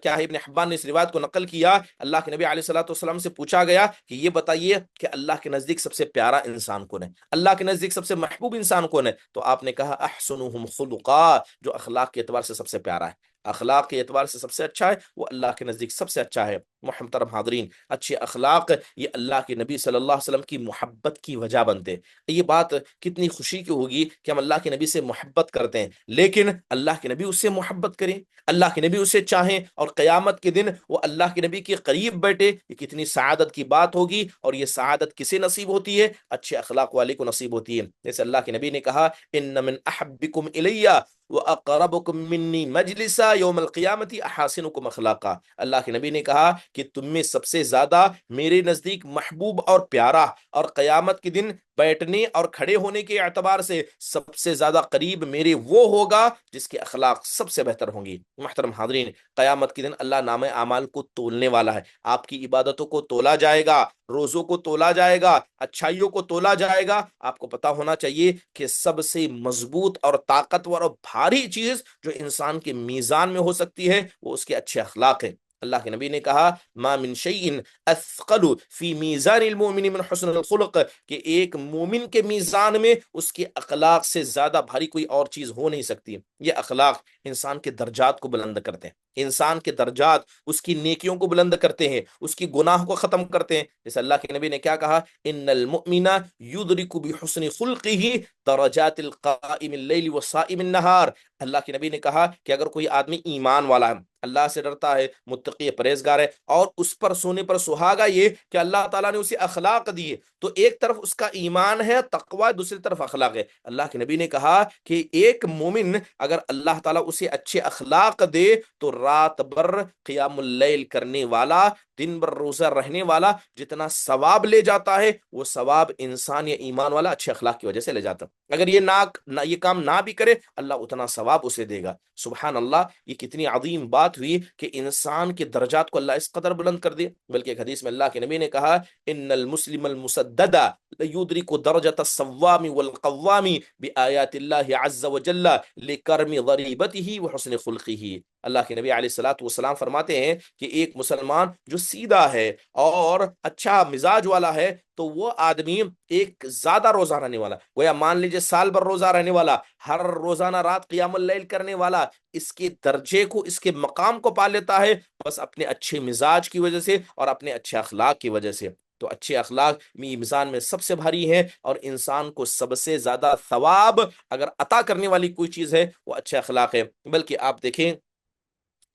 کیا ہے ابن حبان نے اس روایت کو نقل کیا، اللہ کے نبی علیہ الصلوۃ والسلام سے پوچھا گیا کہ یہ بتائیے کہ اللہ کے نزدیک سب سے پیارا انسان کون ہے، اللہ کے نزدیک سب سے محبوب انسان کون ہے؟ تو آپ نے کہا احسنہم خلقا، جو اخلاق کے اعتبار سے سب سے پیارا ہے، اخلاق کے اعتبار سے سب سے اچھا ہے، وہ اللہ کے نزدیک سب سے اچھا ہے۔ محترم حاضرین، اچھے اخلاق یہ اللہ کے نبی صلی اللہ علیہ وسلم کی محبت کی وجہ بنتے۔ یہ بات کتنی خوشی کی ہوگی کہ ہم اللہ کے نبی سے محبت کرتے ہیں، لیکن اللہ کے نبی اس سے محبت کریں، اللہ کے نبی اسے چاہیں، اور قیامت کے دن وہ اللہ کے نبی کے قریب بیٹھے، یہ کتنی سعادت کی بات ہوگی۔ اور یہ سعادت کسے نصیب ہوتی ہے؟ اچھے اخلاق والے کو نصیب ہوتی ہے۔ جیسے اللہ کے نبی نے کہا ان من احبکم الیہ وَأَقْرَبُكُم مِّنِّي مَجْلِسًا يَوْمَ الْقِيَامَةِ أَحَاسِنُكُمْ أَخْلَاقًا، اللہ کے نبی نے کہا کہ تم میں سب سے زیادہ میرے نزدیک محبوب اور پیارا، اور قیامت کے دن بیٹھنے اور کھڑے ہونے کے اعتبار سے سب سے زیادہ قریب میرے وہ ہوگا جس کے اخلاق سب سے بہتر ہوں گی۔ محترم حاضرین، قیامت کے دن اللہ نام اعمال کو تولنے والا ہے، آپ کی عبادتوں کو تولا جائے گا، روزوں کو تولا جائے گا، اچھائیوں کو تولا جائے گا۔ آپ کو پتا ہونا چاہیے کہ سب سے مضبوط اور طاقتور اور بھاری چیز جو انسان کے میزان میں ہو سکتی ہے وہ اس کے اچھے اخلاق ہیں۔ اللہ کے نبی نے کہا ما من شیء اثقل فی میزان المؤمن من حسن الخلق، کہ ایک مومن کے میزان میں اس کے اخلاق سے زیادہ بھاری کوئی اور چیز ہو نہیں سکتی۔ یہ اخلاق انسان کے درجات کو بلند کرتے ہیں، انسان کے درجات، اس کی نیکیوں کو بلند کرتے ہیں، اس کی گناہ کو ختم کرتے ہیں۔ جیسے اللہ کے نبی نے کیا کہا ان المؤمن یدرک بحسن خلقہ درجات القائم اللیل والصائم النہار، اللہ کے نبی نے کہا کہ اگر کوئی آدمی ایمان والا ہے، اللہ سے ڈرتا ہے، متقی پرہیزگار ہے، اور اس پر سونے پر سہاگا یہ کہ اللہ تعالیٰ نے اسے اخلاق دیے، تو ایک طرف اس کا ایمان ہے، تقوی، دوسری طرف اخلاق ہے۔ اللہ کے نبی نے کہا کہ ایک مومن اگر اللہ تعالیٰ اسے اچھے اخلاق دے تو رات بھر قیام اللیل کرنے والا، دن بھر روزہ رہنے والا جتنا ثواب لے جاتا ہے، وہ ثواب انسان یا ایمان والا اچھے اخلاق کی وجہ سے لے جاتا۔ اگر یہ کام نہ بھی کرے، اللہ اتنا ثواب اسے دے گا۔ سبحان اللہ، یہ کتنی عظیم بات ہوئی کہ انسان کے درجات کو اللہ اس قدر بلند کر دے۔ بلکہ ایک حدیث میں اللہ کے نبی نے کہا ان المسلم المسدد لیدرک درجۃ الصوام والقوام بآیات اللہ عز وجل لکرم ضریبتہ وحسن خلقہ۔ اللہ کے نبی علیہ الصلوۃ والسلام فرماتے ہیں کہ ایک مسلمان جو سیدھا ہے اور اچھا مزاج والا ہے تو وہ آدمی ایک زیادہ روزہ رہنے والا، گویا مان لیجئے سال بھر روزہ رہنے والا، ہر روزانہ رات قیام اللیل کرنے والا، اس کے درجے کو، اس کے مقام کو پا لیتا ہے بس اپنے اچھے مزاج کی وجہ سے اور اپنے اچھے اخلاق کی وجہ سے۔ تو اچھے اخلاق میزان میں سب سے بھاری ہیں، اور انسان کو سب سے زیادہ ثواب اگر عطا کرنے والی کوئی چیز ہے وہ اچھے اخلاق ہے۔ بلکہ آپ دیکھیں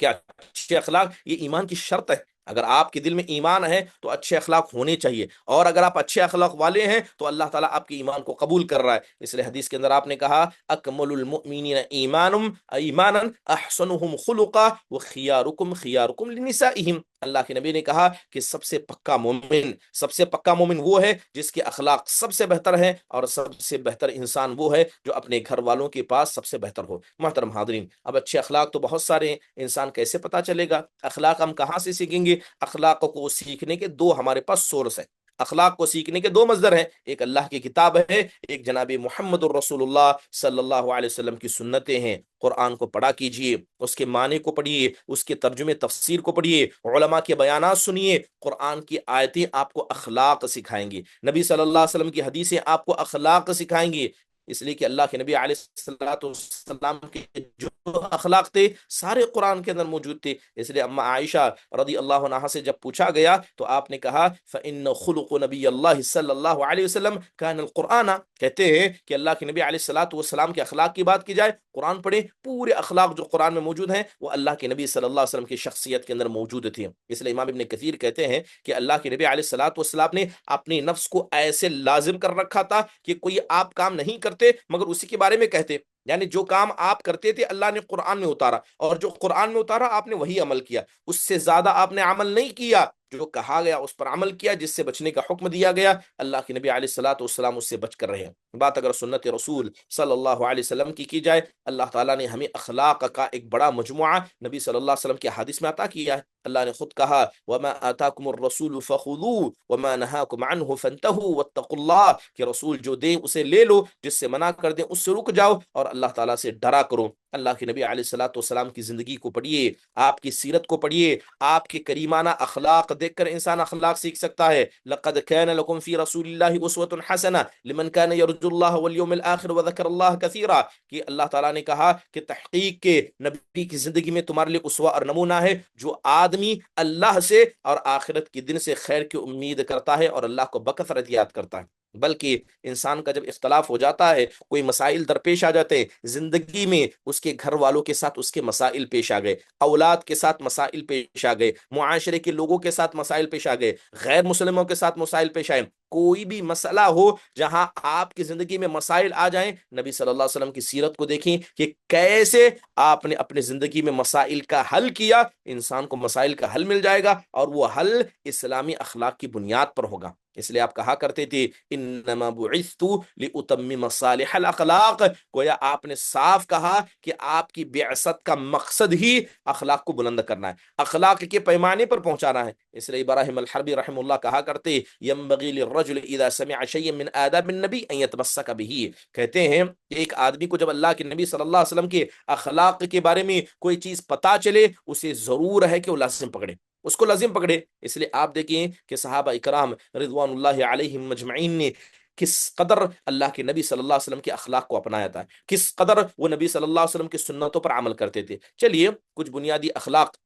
کہ اچھے اخلاق یہ ایمان کی شرط ہے۔ اگر آپ کے دل میں ایمان ہے تو اچھے اخلاق ہونے چاہیے، اور اگر آپ اچھے اخلاق والے ہیں تو اللہ تعالیٰ آپ کے ایمان کو قبول کر رہا ہے۔ اس لیے حدیث کے اندر آپ نے کہا اکمل المؤمنین ایمانا احسنهم خلقا وخیارکم خیارکم لنسائہم، اللہ کے نبی نے کہا کہ سب سے پکا مومن وہ ہے جس کے اخلاق سب سے بہتر ہے، اور سب سے بہتر انسان وہ ہے جو اپنے گھر والوں کے پاس سب سے بہتر ہو۔ محترم حاضرین، اب اچھے اخلاق تو بہت سارے ہیں، انسان کیسے پتا چلے گا؟ اخلاق ہم کہاں سے سیکھیں گے؟ اخلاق کو سیکھنے کے دو ہمارے پاس سورس ہیں، اخلاق کو سیکھنے کے دو مصدر ہیں، ایک اللہ کی کتاب ہے، ایک جناب محمد الرسول اللہ صلی اللہ علیہ وسلم کی سنتیں ہیں۔ قرآن کو پڑھا کیجئے، اس کے معنی کو پڑھیے، اس کے ترجمے تفسیر کو پڑھیے، علماء کے بیانات سنیے۔ قرآن کی آیتیں آپ کو اخلاق سکھائیں گی، نبی صلی اللہ علیہ وسلم کی حدیثیں آپ کو اخلاق سکھائیں گی، اس لیے کہ اللہ کے نبی علیہ السلام کے جو اخلاق تھے سارے قرآن کے اندر موجود تھے۔ اس لیے اما عائشہ رضی اللہ عنہا سے جب پوچھا گیا تو آپ نے کہا فَإِنَّ خُلُقُ نبی اللہ صلی اللہ علیہ وسلم كان القرآن، کہتے ہیں کہ اللہ کے نبی علیہ السلام کے اخلاق کی بات کی جائے، قرآن پڑھیں، پورے اخلاق جو قرآن میں موجود ہیں وہ اللہ کے نبی صلی اللہ علیہ وسلم کی شخصیت کے اندر موجود تھے۔ اس لیے امام ابن کثیر کہتے ہیں کہ اللہ کے نبی علیہ السلام نے اپنے نفس کو ایسے لازم کر رکھا تھا کہ کوئی آپ کام نہیں کرتے کرتے مگر اسی کے بارے میں کہتے، یعنی جو کام آپ کرتے تھے اللہ نے قرآن میں اتارا، اور جو قرآن میں اتارا آپ نے وہی عمل کیا، اس سے زیادہ آپ نے عمل نہیں کیا، جو کہا گیا اس پر عمل کیا، جس سے بچنے کا حکم دیا گیا اللہ کے نبی علیہ الصلوۃ والسلام اس سے بچ کر رہے ہیں۔ بات اگر سنت رسول صلی اللہ علیہ وسلم کی جائے، اللہ تعالیٰ نے ہمیں اخلاق کا ایک بڑا مجموعہ نبی صلی اللہ علیہ وسلم کے حدیث میں عطا کیا ہے۔ اللہ نے خود کہا وَمَا آتَاكُمُ الرَّسُولُ فَخُذُوهُ وَمَا نَهَاكُمْ عَنْهُ فَانْتَهُوا وَاتَّقُوا اللَّهَ، کہ رسول جو دیں اسے لے لو، جس سے منع کر دیں اس سے رک جاؤ، اور اللہ تعالیٰ سے ڈرا کرو۔ اللہ کے نبی علیہ الصلوۃ والسلام کی زندگی کو پڑھیے، آپ کی سیرت کو پڑھیے، آپ کے کریمانہ اخلاق دیکھ کر انسان اخلاق سیکھ سکتا ہے۔ لقد كان لكم في رسول الله اسوة حسنة لمن كان يرجو الله واليوم الآخر وذكر الله كثيرا، کہ اللہ تعالیٰ نے کہا کہ تحقیق کے نبی کی زندگی میں تمہارے لیے اسوہ اور نمونہ ہے جو آدمی اللہ سے اور آخرت کے دن سے خیر کی امید کرتا ہے اور اللہ کو بکثرت یاد کرتا ہے۔ بلکہ انسان کا جب اختلاف ہو جاتا ہے، کوئی مسائل درپیش آ جاتے ہیں زندگی میں، اس کے گھر والوں کے ساتھ اس کے مسائل پیش آ گئے، اولاد کے ساتھ مسائل پیش آ گئے، معاشرے کے لوگوں کے ساتھ مسائل پیش آ گئے، غیر مسلموں کے ساتھ مسائل پیش آئے، کوئی بھی مسئلہ ہو جہاں آپ کی زندگی میں مسائل آ جائیں، نبی صلی اللہ علیہ وسلم کی سیرت کو دیکھیں کہ کیسے آپ نے اپنے زندگی میں مسائل کا حل کیا۔ انسان کو مسائل کا حل مل جائے گا، اور وہ حل اسلامی اخلاق کی بنیاد پر ہوگا۔ اس لیے آپ کہا کرتے تھے انما بعثت لاتمم صالح الاخلاق، گویا آپ نے صاف کہا کہ آپ کی بعثت کا مقصد ہی اخلاق کو بلند کرنا ہے، اخلاق کے پیمانے پر پہنچانا ہے۔ اس لیے ابراہیم الحربی رحم اللہ کہا کرتے ينبغي للرجل اذا سمع شيئا من آداب النبي ان يتمسك به، کہتے ہیں کہ ایک آدمی کو جب اللہ کے نبی صلی اللہ علیہ وسلم کے اخلاق کے بارے میں کوئی چیز پتا چلے، اسے ضرور ہے کہ وہ لازم پکڑے، اس کو لازم پکڑے۔ اس لیے آپ دیکھیں کہ صحابہ اکرام رضوان اللہ علیہم مجمعین نے کس قدر اللہ کے نبی صلی اللہ علیہ وسلم کے اخلاق کو اپنایا تھا، کس قدر وہ نبی صلی اللہ علیہ وسلم کی سنتوں پر عمل کرتے تھے۔ چلیے کچھ بنیادی اخلاق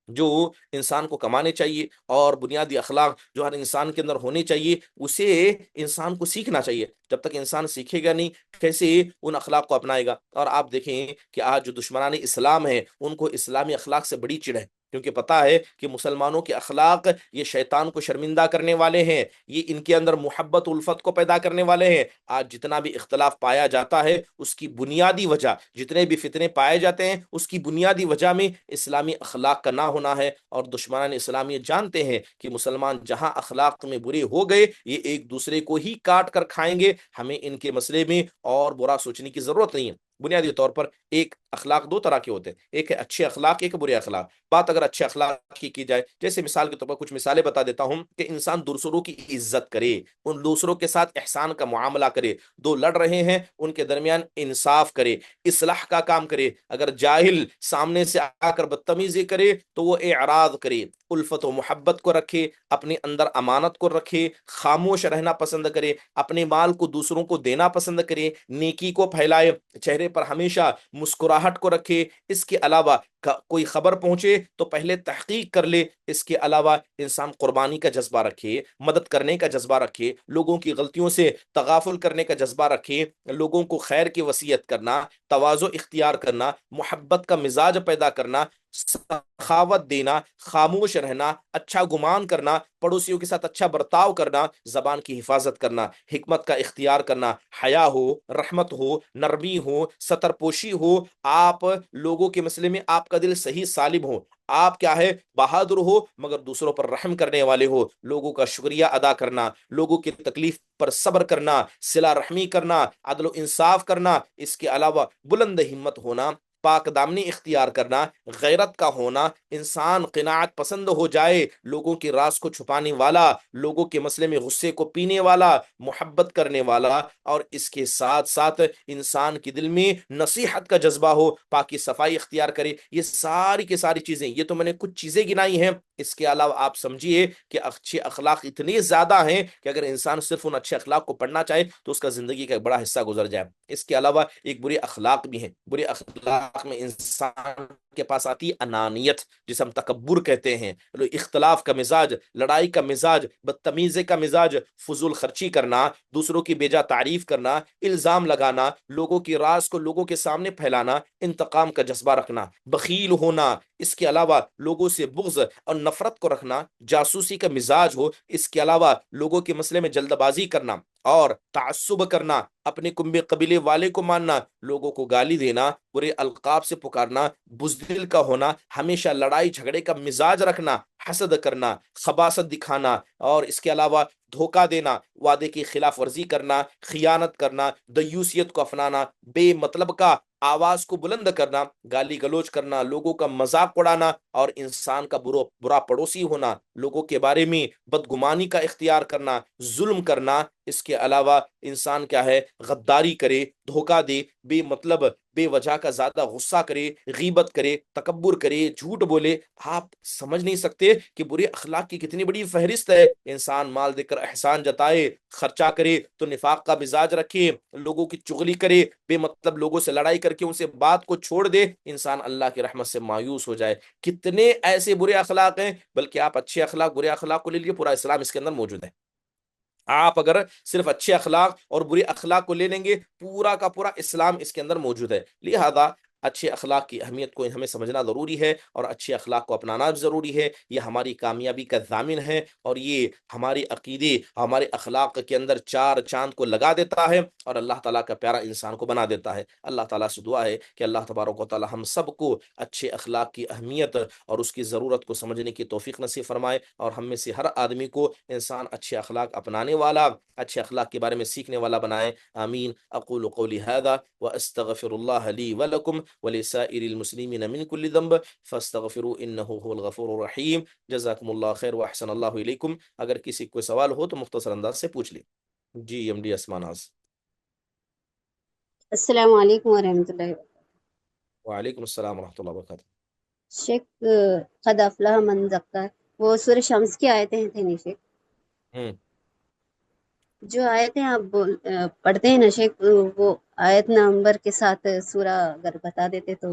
جو انسان کو کمانے چاہیے، اور بنیادی اخلاق جو ہر انسان کے اندر ہونے چاہیے، اسے انسان کو سیکھنا چاہیے۔ جب تک انسان سیکھے گا نہیں، کیسے ان اخلاق کو اپنائے گا؟ اور آپ دیکھیں کہ آج جو دشمنان اسلام ہیں، ان کو اسلامی اخلاق سے بڑی چڑ ہے، کیونکہ پتا ہے کہ مسلمانوں کے اخلاق یہ شیطان کو شرمندہ کرنے والے ہیں، یہ ان کے اندر محبت الفت کو پیدا کرنے والے ہیں۔ آج جتنا بھی اختلاف پایا جاتا ہے، اس کی بنیادی وجہ، جتنے بھی فتنے پائے جاتے ہیں، اس کی بنیادی وجہ میں اسلامی اخلاق کا نہ ہونا ہے۔ اور دشمنان اسلامی جانتے ہیں کہ مسلمان جہاں اخلاق میں برے ہو گئے، یہ ایک دوسرے کو ہی کاٹ کر کھائیں گے، ہمیں ان کے مسئلے میں اور برا سوچنے کی ضرورت نہیں ہے۔ بنیادی طور پر ایک اخلاق دو طرح کے ہوتے ہیں، ایک ہے اچھے اخلاق، ایک ہے برے اخلاق۔ بات اگر اچھے اخلاق کی جائے، جیسے مثال کے طور پر کچھ مثالیں بتا دیتا ہوں کہ انسان دوسروں کی عزت کرے، ان دوسروں کے ساتھ احسان کا معاملہ کرے، دو لڑ رہے ہیں ان کے درمیان انصاف کرے، اصلاح کا کام کرے۔ اگر جاہل سامنے سے آ کر بدتمیزی کرے تو وہ اعراض کرے، الفت و محبت کو رکھے، اپنے اندر امانت کو رکھے، خاموش رہنا پسند کرے، اپنے مال کو دوسروں کو دینا پسند کرے، نیکی کو پھیلائے، چہرے پر ہمیشہ مسکراہٹ کو رکھے۔ اس کے علاوہ کوئی خبر پہنچے تو پہلے تحقیق کر لے۔ اس کے علاوہ انسان قربانی کا جذبہ رکھے، مدد کرنے کا جذبہ رکھے، لوگوں کی غلطیوں سے تغافل کرنے کا جذبہ رکھے، لوگوں کو خیر کی وصیت کرنا، تواضع اختیار کرنا، محبت کا مزاج پیدا کرنا، سخاوت دینا، خاموش رہنا، اچھا گمان کرنا، پڑوسیوں کے ساتھ اچھا برتاؤ کرنا، زبان کی حفاظت کرنا، حکمت کا اختیار کرنا، حیا ہو، رحمت ہو، نرمی ہو، ستر پوشی ہو، آپ لوگوں کے مسئلے میں آپ کا دل صحیح سالم ہو، آپ کیا ہے بہادر ہو مگر دوسروں پر رحم کرنے والے ہو، لوگوں کا شکریہ ادا کرنا، لوگوں کی تکلیف پر صبر کرنا، صلہ رحمی کرنا، عدل و انصاف کرنا۔ اس کے علاوہ بلند ہمت ہونا، پاک دامنی اختیار کرنا، غیرت کا ہونا، انسان قناعت پسند ہو جائے، لوگوں کے راز کو چھپانے والا، لوگوں کے مسئلے میں غصے کو پینے والا، محبت کرنے والا، اور اس کے ساتھ ساتھ انسان کے دل میں نصیحت کا جذبہ ہو، پاکی صفائی اختیار کرے۔ یہ ساری کی ساری چیزیں، یہ تو میں نے کچھ چیزیں گنائی ہیں، اس کے علاوہ آپ سمجھیے کہ اچھے اخلاق اتنے زیادہ ہیں کہ اگر انسان صرف ان اچھے اخلاق کو پڑھنا چاہے تو اس کا زندگی کا ایک بڑا حصہ گزر جائے۔ اس کے علاوہ ایک برے اخلاق بھی ہیں، برے اخلاق میں انسان کے پاس آتی ہے انانیت، جسے ہم تکبر کہتے ہیں، اختلاف کا مزاج، لڑائی کا مزاج، بدتمیزی کا مزاج، فضول خرچی کرنا، دوسروں کی بیجا تعریف کرنا، الزام لگانا، لوگوں کی راز کو لوگوں کے سامنے پھیلانا، انتقام کا جذبہ رکھنا، بخیل ہونا، اس کے علاوہ لوگوں سے بغض اور نفرت کو رکھنا، جاسوسی کا مزاج ہو، اس کے علاوہ لوگوں کے مسئلے میں جلد بازی کرنا اور تعصب کرنا، اپنے کنبے قبیلے والے کو ماننا، لوگوں کو گالی دینا، برے القاب سے پکارنا، بزدل کا ہونا، ہمیشہ لڑائی جھگڑے کا مزاج رکھنا، حسد کرنا، خباثت دکھانا، اور اس کے علاوہ دھوکہ دینا، وعدے کی خلاف ورزی کرنا، خیانت کرنا، دیوسیت کو اپنانا، بے مطلب کا آواز کو بلند کرنا، گالی گلوچ کرنا، لوگوں کا مذاق اڑانا، اور انسان کا برا پڑوسی ہونا، لوگوں کے بارے میں بدگمانی کا اختیار کرنا، ظلم کرنا، اس کے علاوہ انسان کیا ہے، غداری کرے، دھوکہ دے، بے مطلب بے وجہ کا زیادہ غصہ کرے، غیبت کرے، تکبر کرے، جھوٹ بولے۔ آپ سمجھ نہیں سکتے کہ برے اخلاق کی کتنی بڑی فہرست ہے۔ انسان مال دے کر احسان جتائے، خرچہ کرے تو نفاق کا مزاج رکھے، لوگوں کی چغلی کرے، بے مطلب لوگوں سے لڑائی کر کے ان سے بات کو چھوڑ دے، انسان اللہ کی رحمت سے مایوس ہو جائے۔ کتنے ایسے برے اخلاق ہیں، بلکہ آپ اچھے اخلاق برے اخلاق کو لے لیے، پورا اسلام اس کے اندر موجود ہے۔ آپ اگر صرف اچھے اخلاق اور برے اخلاق کو لے لیں گے، پورا کا پورا اسلام اس کے اندر موجود ہے۔ لہذا اچھے اخلاق کی اہمیت کو ہمیں سمجھنا ضروری ہے، اور اچھے اخلاق کو اپنانا بھی ضروری ہے۔ یہ ہماری کامیابی کا ضامن ہے، اور یہ ہمارے عقیدے، ہمارے اخلاق کے اندر چار چاند کو لگا دیتا ہے، اور اللہ تعالیٰ کا پیارا انسان کو بنا دیتا ہے۔ اللہ تعالیٰ سے دعا ہے کہ اللہ تبارک و تعالیٰ ہم سب کو اچھے اخلاق کی اہمیت اور اس کی ضرورت کو سمجھنے کی توفیق نصیب فرمائے، اور ہم میں سے ہر آدمی کو انسان اچھے اخلاق اپنانے والا، اچھے اخلاق کے بارے میں سیکھنے والا بنائے۔ آمین۔ اقول قولی هذا واستغفر الله لي ولكم ولسائر المسلمين من كل ذنب فاستغفروا انه هو الغفور الرحیم۔ جزاکم اللہ خیر واحسن اللہ علیکم۔ اگر کسی کو سوال ہو تو مختصر انداز سے پوچھ لیں۔ جی ایم ڈی اسما ناز۔ السلام علیکم ورحمۃ اللہ وبرکاتہ۔ وعلیکم السلام ورحمۃ اللہ وبرکاتہ۔ شیخ قد افلح من زکا، وہ سورہ شمس کی آیتیں تھے نا شیخ، ہوں جو آیتیں آپ پڑھتے ہیں نا شیخ، وہ آیت نمبر کے ساتھ سورہ اگر بتا دیتے تو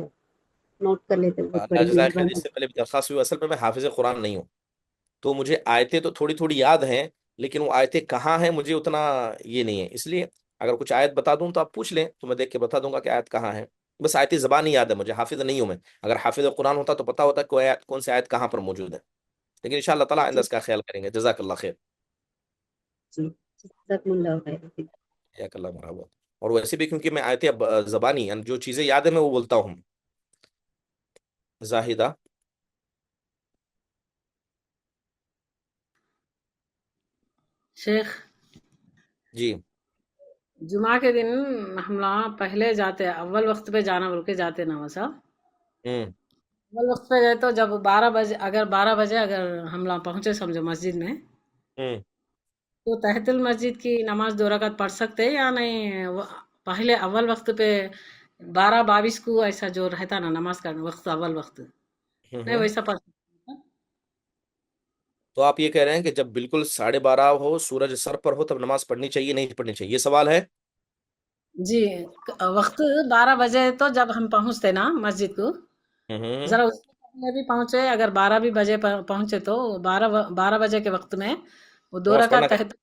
نوٹ کر لیتے، بہت اللہ بڑی جزائے خیر۔ مہربانی۔ اس سے پہلے بھی درخواست ہوئی، اصل میں حافظ قرآن نہیں ہوں، تو مجھے آیتیں تو تھوڑی تھوڑی یاد ہیں، لیکن وہ آیتیں کہاں ہیں مجھے اتنا یہ نہیں ہے۔ اس لیے اگر کچھ آیت بتا دوں تو آپ پوچھ لیں، تو میں دیکھ کے بتا دوں گا کہ آیت کہاں ہے۔ بس آیت زبانی یاد ہے مجھے، حافظ نہیں ہوں میں۔ اگر حافظ قرآن ہوتا تو پتا ہوتا کہ کون سی آیت کہاں پر موجود ہے، لیکن ان شاء اللہ تعالیٰ آئندہ جی اس کا خیال کریں گے۔ جزاک اللہ خیر۔ جی، جزاکم اللہ خیر۔ جزاک اللہ مرحبا۔ اور ویسے بھی کیونکہ میں آیتیں زبانی، یعنی جو چیزیں یاد ہے میں وہ بولتا ہوں۔ زاہدہ۔ شیخ جی جمعہ کے دن ہم لوگ پہلے جاتے، اول وقت پہ جانا بول کے جاتے نا وہ سب۔ ہوں اول وقت پہ گئے تو جب 12 بجے، اگر 12 بجے اگر ہم لوگ پہنچے سمجھو مسجد میں، ہوں تو تحت المسجد کی نماز 2 رکعت پڑھ سکتے یا نہیں؟ پہلے اول وقت پہ 12:22 کو ایسا جو رہتا نا نماز کا وقت، اول وقت نہیں ہوں ویسا پڑھ سکتے؟ تو آپ یہ کہہ رہے ہیں کہ جب بالکل 12:30 ہو، سورج سر پر ہو، تب نماز پڑھنی چاہیے نہیں پڑھنی چاہیے، یہ سوال ہے؟ جی، وقت 12 بجے تو جب ہم پہنچتے نا مسجد کو، ہوں ذرا اس سے پہلے بھی پہنچے، اگر 12 بھی بجے پہنچے تو 12 بجے کے وقت میں وہ دو نماز پڑھنا رکعت تحت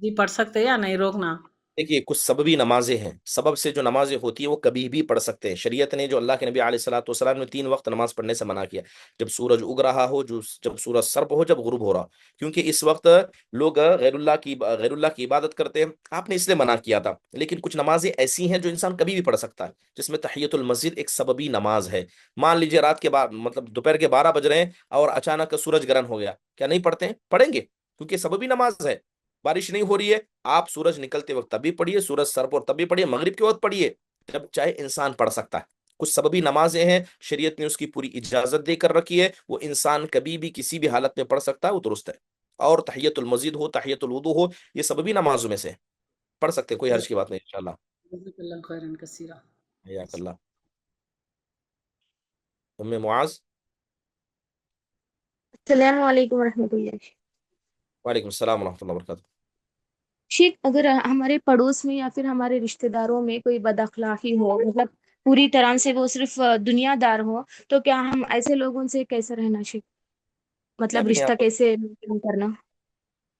جی پڑھ سکتے یا نہیں روکنا؟ دیکھیے، کچھ سببی نمازیں ہیں، سبب سے جو نمازیں ہوتی ہیں وہ کبھی بھی پڑھ سکتے ہیں۔ شریعت نے جو اللہ کے نبی علیہ الصلوۃ والسلام نے 3 وقت نماز پڑھنے سے منع کیا، جب سورج اگ رہا ہو، جب سورج سر پہ ہو، جب غروب ہو رہا ہو، کیونکہ اس وقت لوگ غیر اللہ کی عبادت کرتے ہیں، آپ نے اس لیے منع کیا تھا۔ لیکن کچھ نمازیں ایسی ہیں جو انسان کبھی بھی پڑھ سکتا ہے، جس میں تحیۃ المسجد ایک سببی نماز ہے۔ مان لیجیے رات کے بعد، مطلب دوپہر کے 12 بج رہے ہیں اور اچانک سورج گرہن ہو گیا، کیا نہیں پڑھتے ہیں؟ پڑھیں گے، کیونکہ سببی نماز ہے۔ بارش نہیں ہو رہی ہے، آپ سورج نکلتے وقت تب بھی پڑھیے، سورج سر پر تب بھی پڑھیے، مغرب کے وقت پڑھیے، جب چاہے انسان پڑھ سکتا ہے۔ کچھ سببی نمازیں ہیں، شریعت نے اس کی پوری اجازت دے کر رکھی ہے، وہ انسان کبھی بھی کسی بھی حالت میں پڑھ سکتا ہے، وہ درست ہے۔ اور تحیۃ المسجد ہو، تحیۃ الوضو ہو، یہ سببی نمازوں میں سے ہے، پڑھ سکتے ہیں، کوئی حرج کی بات نہیں انشاءاللہ۔ جزاک اللہ خیرا کثیرا۔ حیاک اللہ۔ ام معاذ۔ السلام علیکم ورحمۃ اللہ۔ وعلیکم السلام ورحمۃ اللہ وبرکاتہ۔ شیخ، اگر ہمارے پڑوس میں یا پھر ہمارے رشتہ داروں میں کوئی بد اخلاقی ہو، مطلب پوری طرح سے وہ صرف دنیا دار ہو، تو کیا ہم ایسے لوگوں سے کیسے رہنا شیخ؟ میں مطلب بھی رشتہ یہاں کیسے maintain کرنا؟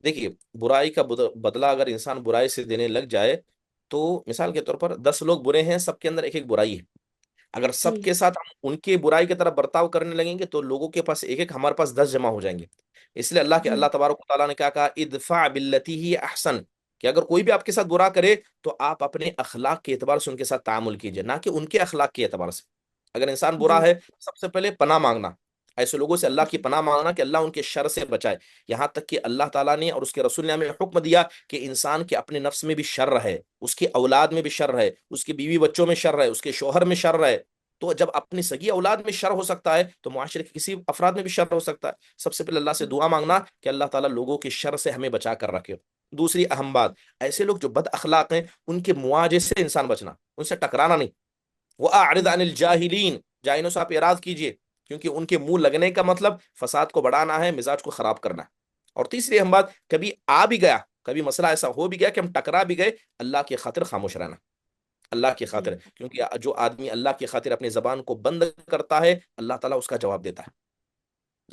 دیکھیے، برائی کا بدلہ اگر انسان برائی سے دینے لگ جائے تو مثال کے طور پر 10 لوگ برے ہیں، سب کے اندر ایک ایک برائی ہے. اگر سب جی کے ساتھ ہم ان کے برائی کی طرف برتاؤ کرنے لگیں گے تو لوگوں کے پاس ایک ایک، ہمارے پاس 10 جمع ہو جائیں گے. اس لیے جی اللہ تبارک و تعالیٰ نے کیا کہا، ادفع باللتی ہی احسن، کہ اگر کوئی بھی آپ کے ساتھ برا کرے تو آپ اپنے اخلاق کے اعتبار سے ان کے ساتھ تعامل کیجئے، نہ کہ ان کے اخلاق کے اعتبار سے. اگر انسان برا جی ہے، سب سے پہلے پناہ مانگنا، ایسے لوگوں سے اللہ کی جی پناہ مانگنا کہ اللہ ان کے شر سے بچائے. یہاں تک کہ اللہ تعالیٰ نے اور اس کے رسول نے ہمیں حکم دیا کہ انسان کے اپنے نفس میں بھی شر رہے، اس کی اولاد میں بھی شر رہے، اس کی بیوی بچوں میں شر رہے، اس کے شوہر میں شر رہے. تو جب اپنی سگی اولاد میں شر ہو سکتا ہے تو معاشرے کے کسی افراد میں بھی شر ہو سکتا ہے. سب سے پہلے اللہ سے دعا مانگنا کہ اللہ تعالیٰ لوگوں کے شر سے ہمیں بچا کر رکھے. دوسری اہم بات، ایسے لوگ جو بد اخلاق ہیں ان کے مواجہے سے انسان بچنا، ان سے ٹکرانا نہیں. وَأَعْرِضْ عَنِ الْجَاهِلِينَ، جاہلوں سے آپ اعراض کیجئے، کیونکہ ان کے منہ لگنے کا مطلب فساد کو بڑھانا ہے، مزاج کو خراب کرنا ہے. اور تیسری اہم بات، کبھی آ بھی گیا، کبھی مسئلہ ایسا ہو بھی گیا کہ ہم ٹکرا بھی گئے، اللہ کی خاطر خاموش رہنا. اللہ کی جی خاطر، کیونکہ جو آدمی اللہ کی خاطر اپنی زبان کو بند کرتا ہے اللہ تعالیٰ اس کا جواب دیتا ہے.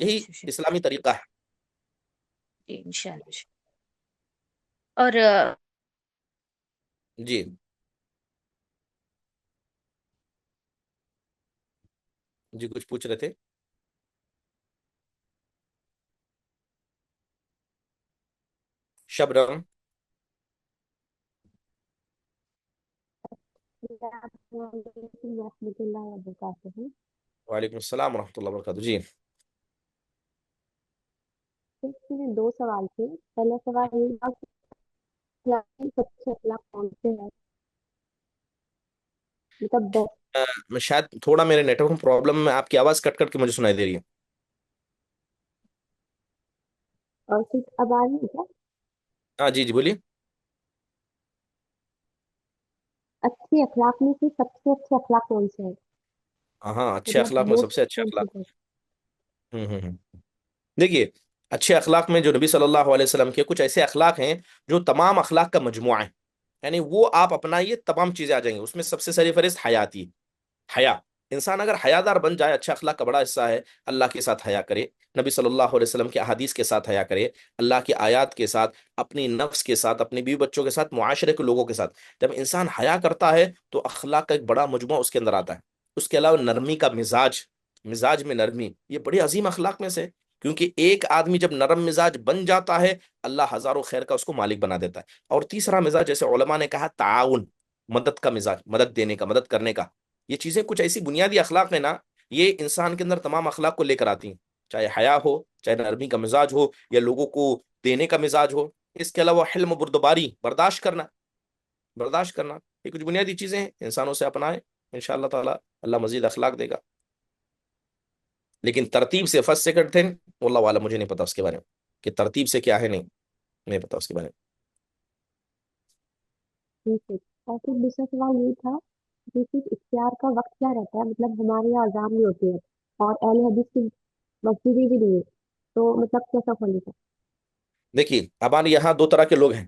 یہی اچھا شیخ، اسلامی طریقہ ہے. جی انشاءاللہ. اور جی جی کچھ پوچھ رہے تھے. شبرم. السلام علیکم ورحمۃ اللہ وبرکاتہ. وعلیکم السلام ورحمۃ اللہ وبرکاتہ. جی میں 2 سوال تھے. پہلا سوال یہ تھا کہ اخلاقی سب سے اخلاق کون سے ہیں؟ مطلب میں شاید تھوڑا میرے نیٹ ورک پرابلم میں آپ کی آواز کٹ کٹ کے مجھے سنائی دے رہی ہے. اور پھر اب آ رہی ہے کیا؟ ہاں جی جی بولیے. اچھے اخلاق میں سے سب سے اچھے اخلاق کون سے ہیں؟ ہاں، اچھے مطلب اخلاق میں سب موسٹ سے اچھے کون سے اخلاق. ہیں؟ ہوں. دیکھیے، اچھے اخلاق میں جو نبی صلی اللہ علیہ وسلم کے کچھ ایسے اخلاق ہیں جو تمام اخلاق کا مجموعہ ہے، یعنی وہ آپ اپنائیے تمام چیزیں آ جائیں گی. اس میں سب سے سر فہرست حیاتی، حیا. انسان اگر حیادار بن جائے، اچھا اخلاق کا بڑا حصہ ہے اللہ کے ساتھ حیا کرے، نبی صلی اللہ علیہ وسلم کے احادیث کے ساتھ حیا کرے، اللہ کی آیات کے ساتھ، اپنی نفس کے ساتھ، اپنی بیوی بچوں کے ساتھ، معاشرے کے لوگوں کے ساتھ. جب انسان حیا کرتا ہے تو اخلاق کا ایک بڑا مجموعہ اس کے اندر آتا ہے. اس کے علاوہ نرمی کا مزاج، مزاج میں نرمی، یہ بڑی عظیم اخلاق میں سے ہے. کیونکہ ایک آدمی جب نرم مزاج بن جاتا ہے اللہ ہزاروں خیر کا اس کو مالک بنا دیتا ہے. اور تیسرا مزاج، جیسے علماء نے کہا، تعاون، مدد کا مزاج، مدد دینے کا، مدد کرنے کا. یہ چیزیں کچھ ایسی بنیادی اخلاق ہیں نا، یہ انسان کے اندر تمام اخلاق کو لے کر آتی ہیں، چاہے حیا ہو، چاہے نرمی کا مزاج ہو، یا لوگوں کو دینے کا مزاج ہو. اس کے علاوہ حلم و بردباری، برداشت کرنا، برداشت کرنا، یہ کچھ بنیادی چیزیں ہیں، انسانوں سے اپنائیں، انشاءاللہ تعالی اللہ مزید اخلاق دے گا. لیکن ترتیب سے فرسٹ سیکنڈ تھنگ واللہ والا مجھے نہیں پتا اس کے بارے میں، کہ ترتیب سے کیا ہے، نہیں پتا اس کے بارے میں. ٹھیک ہے. اور پھر دوسرا سوال یہ تھا کہ پھر اختیار کا وقت کیا رہتا ہے؟ مطلب ہمارے یہاں اذان نہیں ہوتی ہے اور اہل حدیث کی مسجدیں بھی نہیں ہے، تو مطلب کیسا کھولے گا؟ دیکھیے، ہمارے یہاں دو طرح کے لوگ ہیں.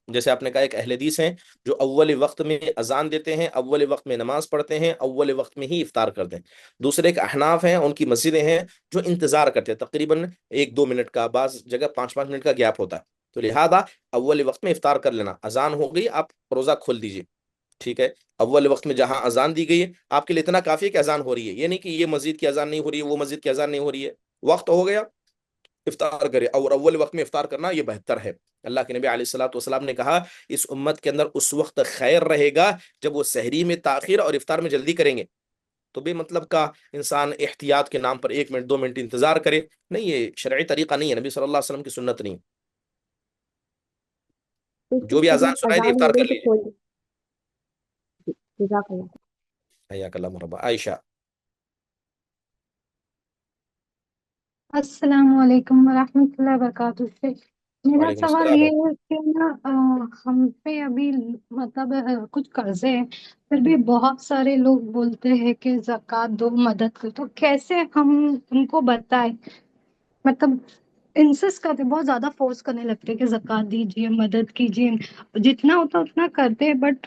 جیسے آپ نے کہا، ایک اہل حدیث ہیں جو اول وقت میں اذان دیتے ہیں، اول وقت میں نماز پڑھتے ہیں، اول وقت میں ہی افطار کرتے ہیں. دوسرے ایک احناف ہیں، ان کی مسجدیں ہیں جو انتظار کرتے ہیں، تقریباً 1-2 منٹ کا، بعض جگہ 5-5 منٹ کا گیپ ہوتا ہے. تو لہذا اول وقت میں افطار کر لینا، اذان ہو گئی آپ روزہ کھول دیجیے، ٹھیک ہے. اول وقت میں جہاں اذان دی گئی ہے آپ کے لیے اتنا کافی ہے کہ اذان ہو رہی ہے، یہ نہیں کہ یہ مسجد کی اذان نہیں ہو رہی ہے، وہ مسجد کی اذان نہیں ہو رہی ہے، وقت ہو گیا افطار کرے. اور اول وقت میں افطار کرنا یہ بہتر ہے. اللہ کے نبی علیہ الصلوۃ والسلام نے کہا اس امت کے اندر اس وقت خیر رہے گا جب وہ سحری میں تاخیر اور افطار میں جلدی کریں گے. تو بے مطلب کا انسان احتیاط کے نام پر 1 منٹ 2 منٹ انتظار کرے، نہیں، یہ شرعی طریقہ نہیں ہے، نبی صلی اللہ علیہ وسلم کی سنت نہیں. تو جو بھی پھر اذان جب سنائی دی اذان افطار ہو کر گئی تو لیجیے. کھول دیں. جزاک اللہ. حیاک اللہ مرحبا. عائشہ. السلام علیکم ورحمۃ اللہ وبرکاتہ سے. میرا وعلیکم سوال السلام. یہ ہے کہ نا ہم پہ ابھی مطلب کچھ قرضے ہیں، پھر بھی بہت سارے لوگ بولتے ہیں کہ زکوٰۃ دو، مدد کرو، تو کیسے ہم ان کو بتائیں؟ مطلب انسسٹ کرتے، بہت زیادہ فورس کرنے لگتے کہ زکوٰۃ دیجیے، مدد کیجیے، جتنا ہوتا اتنا کرتے، بٹ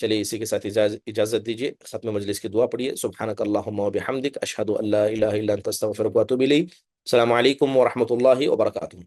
چلیے اسی کے ساتھ اجازت دیجیے، ختم مجلس کی دعا پڑھیے۔ سبحانک اللہم و بحمدک، اشہد ان لا الہ الا انت استغفرک و اتوب الیک۔ السلام علیکم ورحمۃ اللہ وبرکاتہ۔